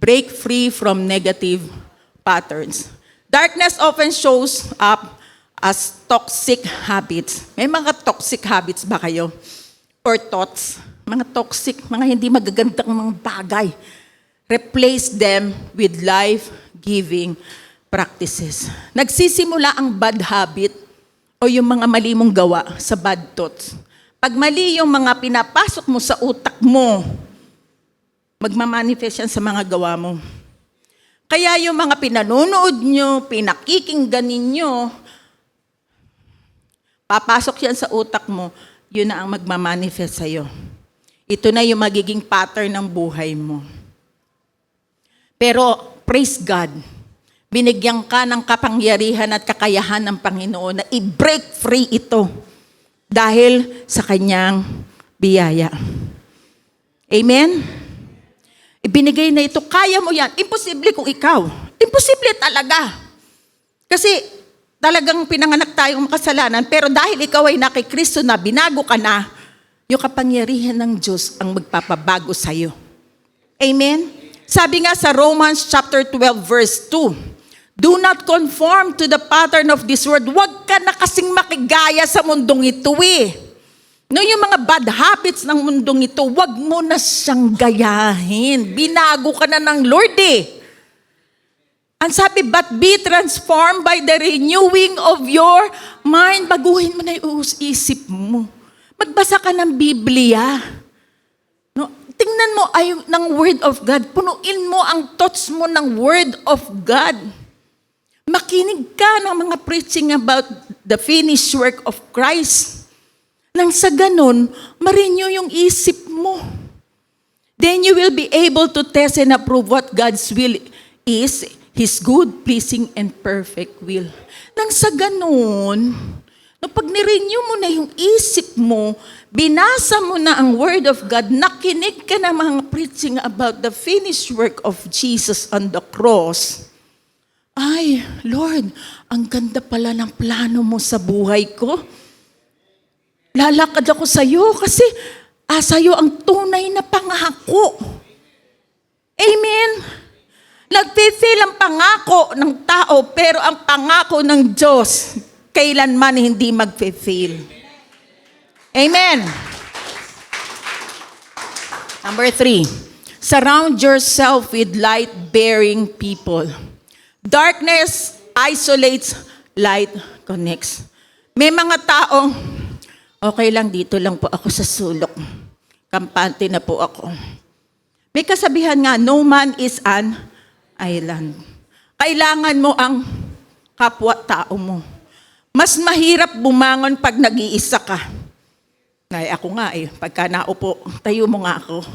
Speaker 1: break free from negative patterns. Darkness often shows up as toxic habits. May mga toxic habits ba kayo? Or thoughts? Mga toxic, mga hindi magagandang mga bagay. Replace them with life-giving practices. Nagsisimula ang bad habit o yung mga mali mong gawa sa bad thoughts. Pag mali yung mga pinapasok mo sa utak mo, magmamanifest yan sa mga gawa mo. Kaya yung mga pinanonood nyo, pinakikinggan ninyo, papasok yan sa utak mo, yun na ang magmamanifest sa'yo. Ito na yung magiging pattern ng buhay mo. Pero, praise God, binigyan ka ng kapangyarihan at kakayahan ng Panginoon na i-break free ito dahil sa kanyang biyaya. Amen? Ibinigay na ito, kaya mo yan. Imposible kung ikaw. Imposible talaga. Kasi talagang pinanganak tayong makasalanan, pero dahil ikaw ay kay Kristo na, binago ka na, yung kapangyarihan ng Diyos ang magpapabago sa'yo. Amen? Sabi nga sa Romans chapter 12 verse 2, do not conform to the pattern of this world. Huwag ka na kasing makigaya sa mundong ito eh. No, yung mga bad habits ng mundong ito, huwag mo na siyang gayahin. Binago ka na ng Lord eh. Ang sabi, but be transformed by the renewing of your mind. Baguhin mo na yung isip mo. Magbasa ka ng Biblia. No, tingnan mo ay ng Word of God. Punuin mo ang thoughts mo ng Word of God. Makinig ka ng mga preaching about the finished work of Christ. Nang sa ganun, ma-renew yung isip mo. Then you will be able to test and approve what God's will is, His good, pleasing, and perfect will. Nang sa ganun, pag nirenew mo na yung isip mo, binasa mo na ang Word of God, nakinig ka na mga preaching about the finished work of Jesus on the cross, ay, Lord, ang ganda pala ng plano mo sa buhay ko. Lalakad ako sa iyo kasi sa iyo ang tunay na pangako. Amen? Nagfe-fail ang pangako ng tao, pero ang pangako ng Diyos, kailanman hindi magfe-fail. Amen? Number 3, surround yourself with light-bearing people. Darkness isolates, light connects. May mga taong, okay lang, dito lang po ako sa sulok. Kampante na po ako. May kasabihan nga, no man is an island. Kailangan mo ang kapwa-tao mo. Mas mahirap bumangon pag nag-iisa ka. Ay, ako nga pagka naupo, tayo mo nga ako.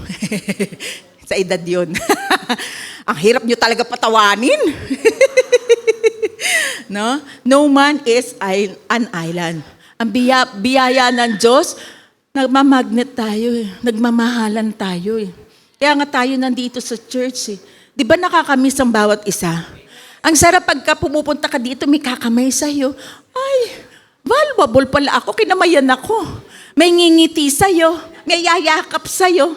Speaker 1: Sa edad yun. Ang hirap nyo talaga patawanin. No? No man is an island. Ang biyaya ng Diyos, nagmamagnet tayo nagmamahalan tayo Kaya nga tayo nandito sa church Di ba nakakamiss ang bawat isa? Ang sarap pagka pumupunta ka dito, may kakamay sa'yo. Ay, valuable pala ako, kinamayan ako. May ngingiti sa'yo, may yayakap sa'yo.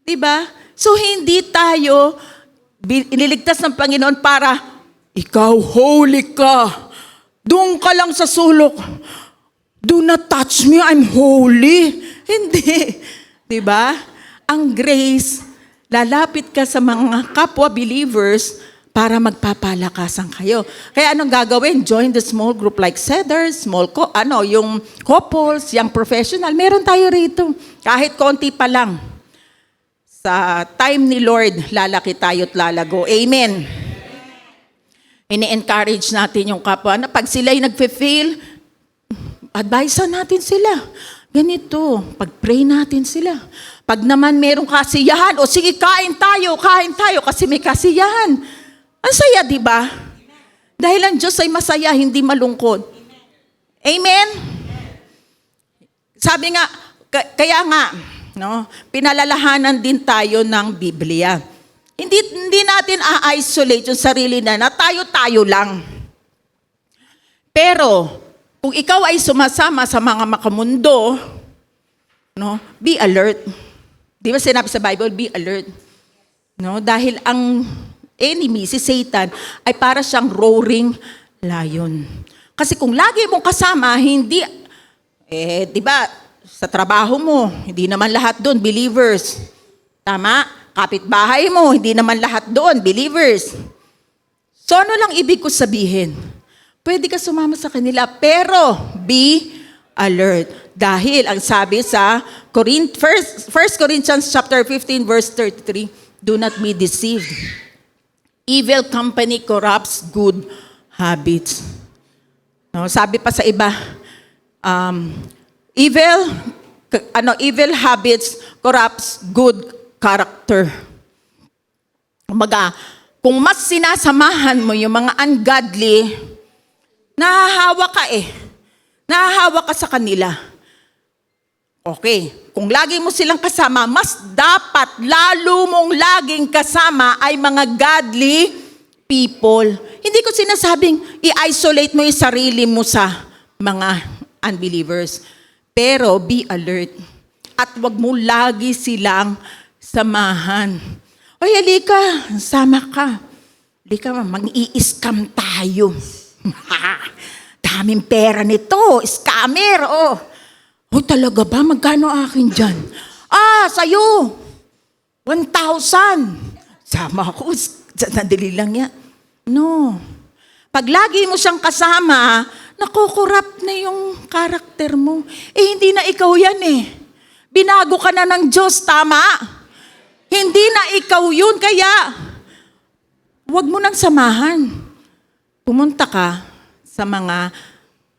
Speaker 1: Di ba? So hindi tayo iniligtas ng Panginoon para, ikaw holy ka. Doon ka lang sa sulok. Do not touch me, I'm holy. Hindi. Di ba? Ang grace, lalapit ka sa mga kapwa believers para magpapalakasan kayo. Kaya anong gagawin? Join the small group like Cedars, yung couples, young professional. Meron tayo rito. Kahit konti pa lang. Sa time ni Lord, lalaki tayo at lalago. Amen. Ini-encourage natin yung kapwa na pag sila'y nagfe-fail, advisean natin sila. Ganito, pag-pray natin sila. Pag naman merong kasiyahan, o sige, kain tayo, kasi may kasiyahan. Ang saya, di ba? Dahil ang Diyos ay masaya, hindi malungkot. Amen? Sabi nga, kaya nga, pinalalahanan din tayo ng Biblia. Hindi natin a-isolate yung sarili na tayo-tayo lang. Pero, kung ikaw ay sumasama sa mga makamundo, be alert. Di ba sinabi sa Bible, be alert. Dahil ang enemy, si Satan, ay para siyang roaring lion. Kasi kung lagi mong kasama, hindi, di ba, sa trabaho mo, hindi naman lahat doon, believers. Tama? Kapitbahay mo, hindi naman lahat doon, believers. So ano lang ibig ko sabihin? Pwede ka sumama sa kanila, pero be alert. Dahil ang sabi sa 1 Corinthians chapter 15 verse 33, do not be deceived. Evil company corrupts good habits. Sabi pa sa iba, evil habits corrupts good character. Kumbaga, kung mas sinasamahan mo yung mga ungodly, nahahawa ka Nahahawa ka sa kanila. Okay, kung lagi mo silang kasama, mas dapat lalo mong laging kasama ay mga godly people. Hindi ko sinasabing i-isolate mo yung sarili mo sa mga unbelievers. Pero be alert. At wag mo lagi silang samahan. Oy, halika, sama ka. Halika, mang-i-scam tayo. Daming pera nito, scammer, talaga ba? Magkano akin dyan? Sa'yo, 1,000. Sama ako, nadali lang yan. No. Pag lagi mo siyang kasama, nakukurap na yung karakter mo. Hindi na ikaw yan Binago ka na ng Diyos, tama? Hindi na ikaw yun, kaya huwag mo nang samahan. Pumunta ka sa mga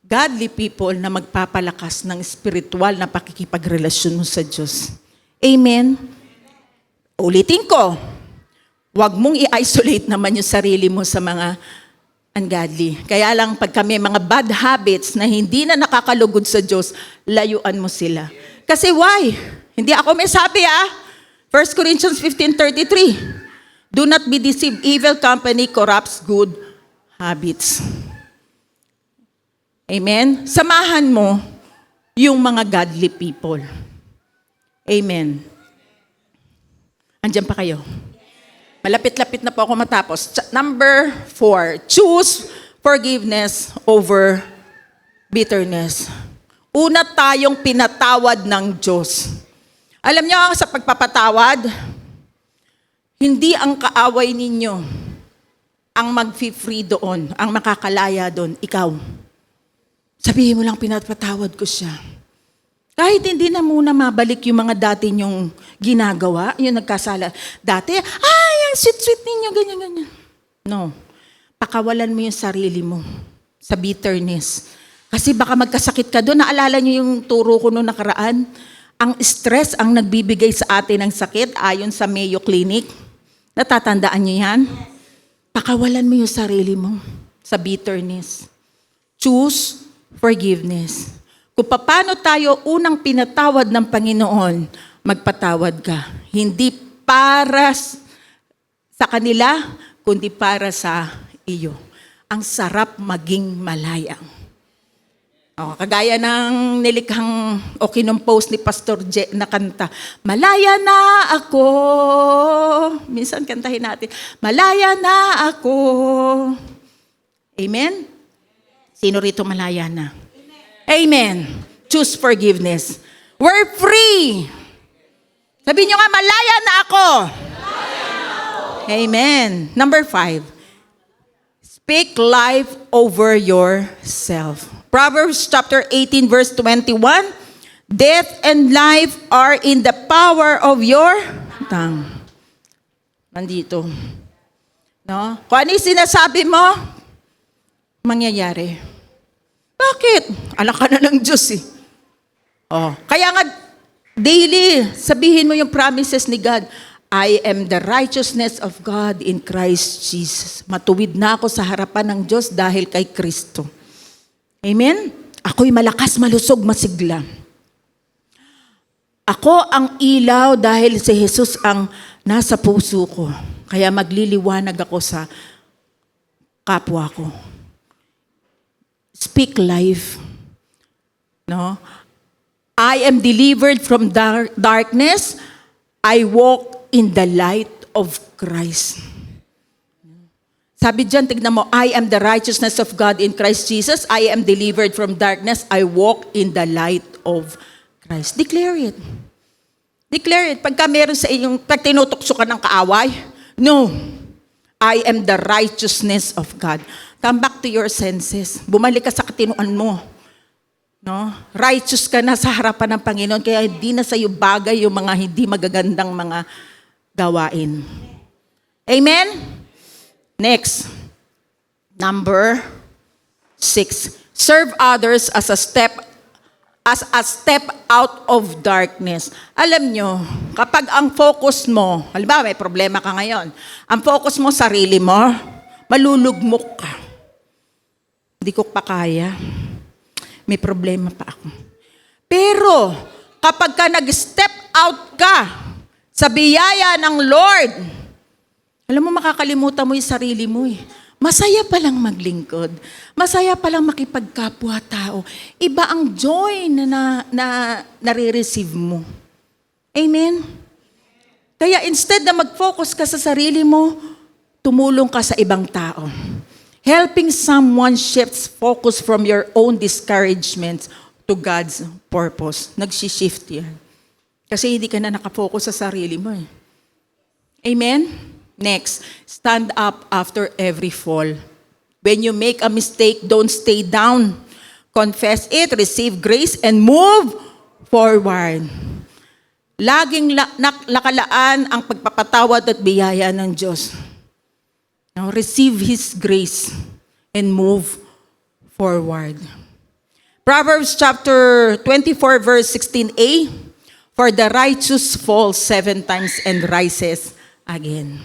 Speaker 1: godly people na magpapalakas ng spiritual na pakikipagrelasyon mo sa Diyos. Amen? Ulitin ko, huwag mong i-isolate naman yung sarili mo sa mga ungodly. Kaya lang pag kami mga bad habits na hindi na nakakalugod sa Diyos, layuan mo sila. Kasi why? Hindi ako may sabi 1 Corinthians 15:33. Do not be deceived. Evil company corrupts good habits. Amen? Samahan mo yung mga godly people. Amen. Andiyan pa kayo? Malapit-lapit na po ako matapos. Number 4, choose forgiveness over bitterness. Una tayong pinatawad ng Diyos. Alam niyo, sa pagpapatawad, hindi ang kaaway ninyo ang mag-free doon, ang makakalaya doon, ikaw. Sabihin mo lang, pinapatawad ko siya. Kahit hindi na muna mabalik yung mga dati niyong ginagawa, yung nagkasala. Dati, ang sweet-sweet ninyo, ganyan-ganyan. No. Pakawalan mo yung sarili mo sa bitterness. Kasi baka magkasakit ka doon. Naalala niyo yung turo ko noong nakaraan? Ang stress ang nagbibigay sa atin ng sakit ayon sa Mayo Clinic. Natatandaan niyo yan? Pakawalan mo yung sarili mo sa bitterness. Choose forgiveness. Kung paano tayo unang pinatawad ng Panginoon, magpatawad ka. Hindi para sa kanila, kundi para sa iyo. Ang sarap maging malayang. Kagaya ng nilikhang o kinompose ni Pastor J na kanta, malaya na ako. Minsan kantahin natin, malaya na ako. Amen? Sino rito malaya na? Amen. Choose forgiveness. We're free. Sabihin nyo nga, malaya na ako. Amen. Number 5. Speak life over yourself. Proverbs chapter 18 verse 21. Death and life are in the power of your tongue. Nandito. No? Kung ano yung sinasabi mo, mangyayari. Bakit? Alam ka na ng Diyos eh. Kaya nga, daily, sabihin mo yung promises ni God. I am the righteousness of God in Christ Jesus. Matuwid na ako sa harapan ng Diyos dahil kay Kristo. Amen? Ako'y malakas, malusog, masigla. Ako ang ilaw dahil si Jesus ang nasa puso ko. Kaya magliliwanag ako sa kapwa ko. Speak life. No? I am delivered from darkness. I walk in the light of Christ. Sabi dyan, tignan mo, I am the righteousness of God in Christ Jesus. I am delivered from darkness. I walk in the light of Christ. Declare it. Declare it. Pagka meron sa inyong, pag tinutokso ka ng kaaway, no. I am the righteousness of God. Come back to your senses. Bumalik ka sa katinuan mo. No? Righteous ka na sa harapan ng Panginoon, kaya hindi na sa iyo bagay yung mga hindi magagandang mga gawain. Amen? Next, number 6. Serve others as a step out of darkness. Alam nyo, kapag ang focus mo, halimbawa may problema ka ngayon, ang focus mo sarili mo, malulugmok ka. Hindi ko pa kaya. May problema pa ako. Pero, kapag ka nag-step out ka sa biyaya ng Lord, alam mo, makakalimutan mo yung sarili mo eh. Masaya palang maglingkod. Masaya palang makipagkapwa-tao. Iba ang joy na nare-receive mo. Amen? Kaya instead na mag-focus ka sa sarili mo, tumulong ka sa ibang tao. Helping someone shifts focus from your own discouragement to God's purpose. Nag-shift yan. Kasi hindi ka na nakafocus sa sarili mo eh. Amen? Next, stand up after every fall. When you make a mistake, don't stay down. Confess it, receive grace, and move forward. Laging nakalaan ang pagpapatawad at biyaya ng Diyos. Now, receive His grace and move forward. Proverbs chapter 24 verse 16a, for the righteous falls 7 times and rises again.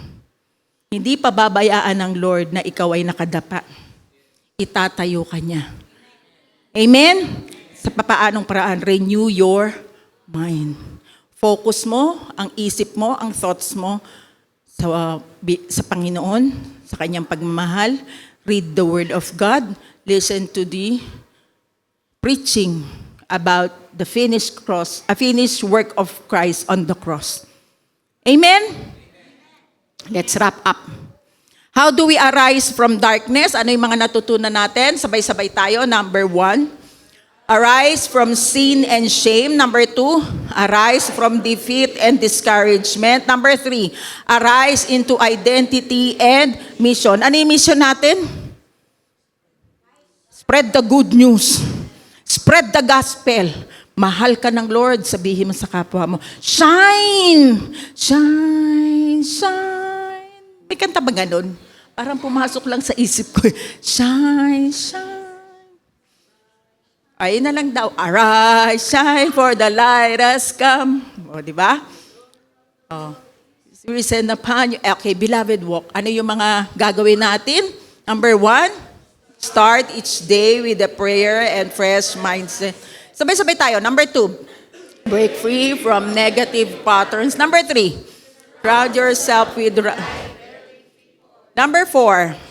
Speaker 1: Hindi pababayaan ng Lord na ikaw ay nakadapa. Itatayo ka niya. Amen? Sa papaanong paraan, renew your mind. Focus mo, ang isip mo, ang thoughts mo sa Panginoon, sa kanyang pagmamahal. Read the Word of God. Listen to the preaching about the finished work of Christ on the cross. Amen? Let's wrap up. How do we arise from darkness? Ano yung mga natutunan natin? Sabay-sabay tayo. Number 1, Arise from sin and shame. Number 2, arise from defeat and discouragement. Number 3, arise into identity and mission. Ano yung mission natin? Spread the good news. Spread the gospel. Mahal ka ng Lord, sabihin mo sa kapwa mo, shine! Shine! Shine! May kanta ba ganun? Parang pumasok lang sa isip ko. Shine! Shine! Ayun na lang daw, arise, shine, for the light has come. O, di ba? O, we send upon you. Okay, beloved walk. Ano yung mga gagawin natin? Number 1, start each day with a prayer and fresh mindset. Sabay-sabay tayo. Number 2, break free from negative patterns. Number 3, crowd yourself with... Number 4,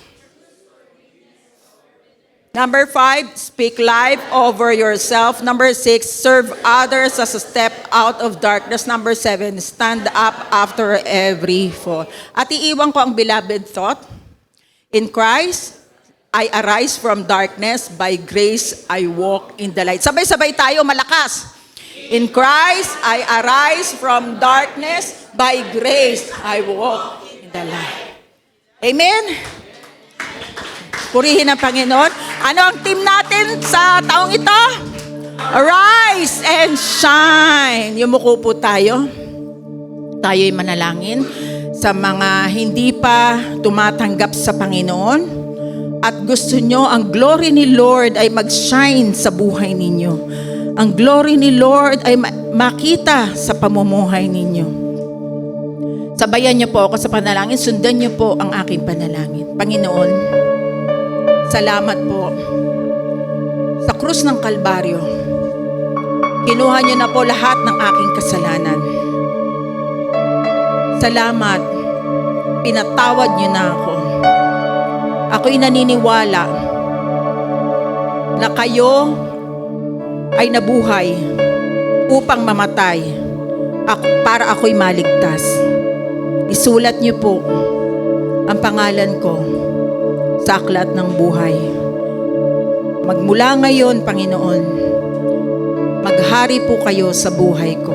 Speaker 1: Number 5, speak life over yourself. Number 6, serve others as a step out of darkness. Number 7, stand up after every fall. At iiwan ko ang beloved thought. In Christ, I arise from darkness. By grace, I walk in the light. Sabay-sabay tayo, malakas. In Christ, I arise from darkness. By grace, I walk in the light. Amen? Purihin ang Panginoon. Ano ang team natin sa taong ito? Arise and shine. Yumuko po tayo. Tayo'y manalangin sa mga hindi pa tumatanggap sa Panginoon at gusto nyo ang glory ni Lord ay mag-shine sa buhay ninyo. Ang glory ni Lord ay makita sa pamumuhay ninyo. Sabayan niyo po ako sa panalangin. Sundan niyo po ang aking panalangin. Panginoon, salamat po sa krus ng Kalbaryo. Kinuha niyo na po lahat ng aking kasalanan. Salamat, pinatawad niyo na ako. Ako'y naniniwala na kayo ay nabuhay upang mamatay para ako'y maligtas. Isulat niyo po ang pangalan ko sa aklat ng buhay. Magmula ngayon, Panginoon, maghari po kayo sa buhay ko.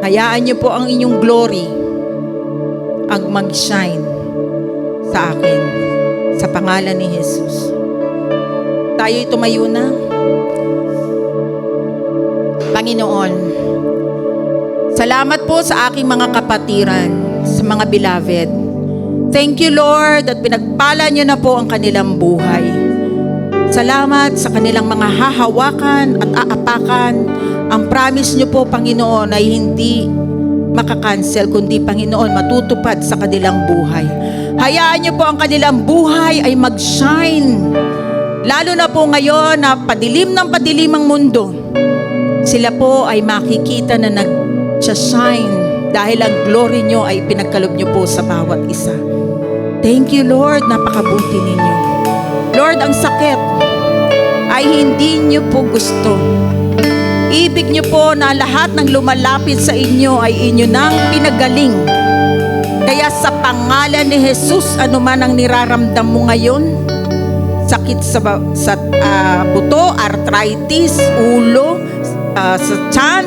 Speaker 1: Hayaan niyo po ang inyong glory ang mag-shine sa akin, sa pangalan ni Jesus. Tayo'y tumayo na. Panginoon, salamat po sa aking mga kapatiran, sa mga beloved. Thank you, Lord, at pinagpala niyo na po ang kanilang buhay. Salamat sa kanilang mga hahawakan at aapakan. Ang promise niyo po, Panginoon, ay hindi makakancel, kundi, Panginoon, matutupad sa kanilang buhay. Hayaan niyo po ang kanilang buhay ay mag-shine. Lalo na po ngayon na padilim ng padilim ang mundo. Sila po ay makikita na nag-shine dahil ang glory niyo ay pinagkalob niyo po sa bawat isa. Thank you, Lord. Napakabuti ninyo. Lord, ang sakit ay hindi niyo po gusto. Ibig niyo po na lahat ng lumalapit sa inyo ay inyo nang pinagaling. Kaya sa pangalan ni Jesus, ano man ang niraramdam mo ngayon, sakit sa buto, arthritis, ulo, sa tiyan,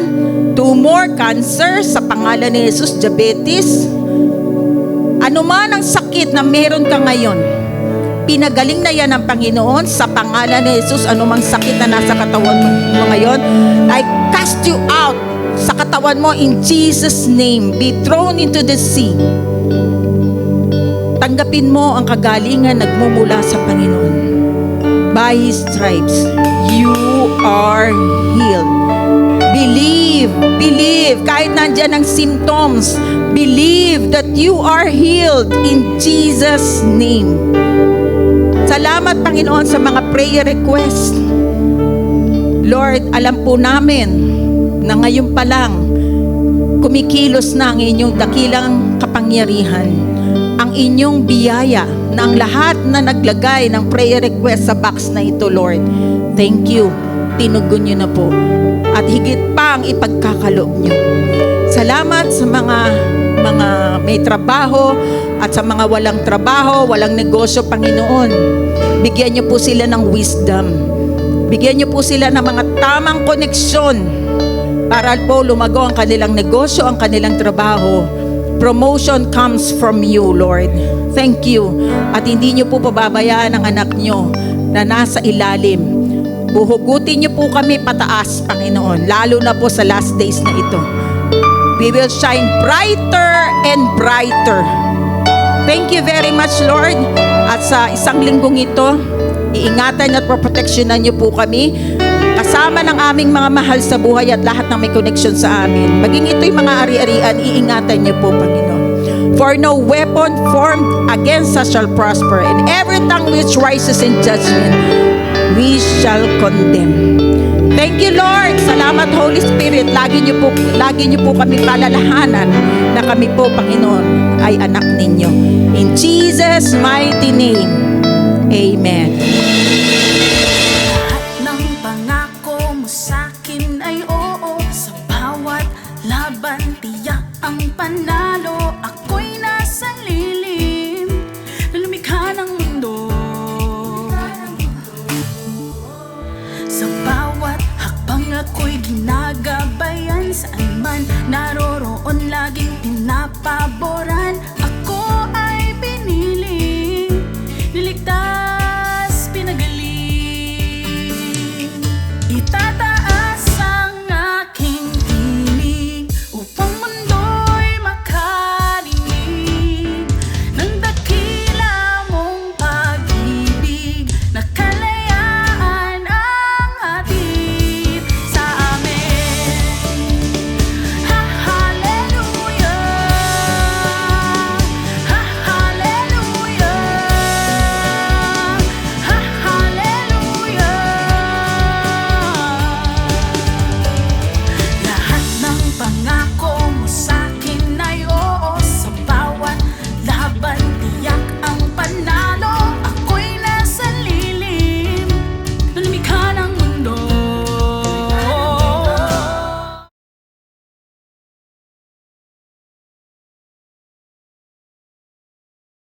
Speaker 1: tumor, cancer, sa pangalan ni Jesus, diabetes, ano man ang sakit na meron ka ngayon, pinagaling na yan ng Panginoon sa pangalan ni Jesus. Anumang sakit na nasa katawan mo ngayon, I cast you out sa katawan mo in Jesus' name. Be thrown into the sea. Tanggapin mo ang kagalingan nagmumula sa Panginoon. By His stripes, you are healed. Believe, kahit nandyan ang symptoms, believe that you are healed in Jesus' name. Salamat, Panginoon, sa mga prayer requests. Lord, alam po namin na ngayon pa lang, kumikilos na ang inyong dakilang kapangyarihan, ang inyong biyaya na ang lahat na naglagay ng prayer request sa box na ito, Lord. Thank you. Tinugon niyo na po. At higit pa ang ipagkakaloob niyo. Salamat sa mga may trabaho at sa mga walang trabaho, walang negosyo, Panginoon. Bigyan niyo po sila ng wisdom. Bigyan niyo po sila ng mga tamang koneksyon para po lumago ang kanilang negosyo, ang kanilang trabaho. Promotion comes from you, Lord. Thank you. At hindi niyo po pababayaan ang anak niyo na nasa ilalim. Buhugutin niyo po kami pataas, Panginoon, lalo na po sa last days na ito. We will shine brighter and brighter. Thank you very much, Lord. At sa isang linggong ito, iingatan at proteksyonan niyo po kami kasama ng aming mga mahal sa buhay at lahat ng may connection sa amin. Maging ito'y mga ari-arian, iingatan niyo po, Panginoon. For no weapon formed against us shall prosper, and every tongue which rises in judgment, we shall condemn. Thank you, Lord. Salamat, Holy Spirit. Lagi niyo po kami palalahanan na kami po, Panginoon, ay anak ninyo. In Jesus' mighty name, amen.
Speaker 2: Lahat ng pangako mo sa'kin ay oo. Sa bawat laban, tiyak ang panalo. Ako'y nasa lilim na lumikha ng mundo. Sa bawat hakbang ako'y ginagabayan. Saan man naroroon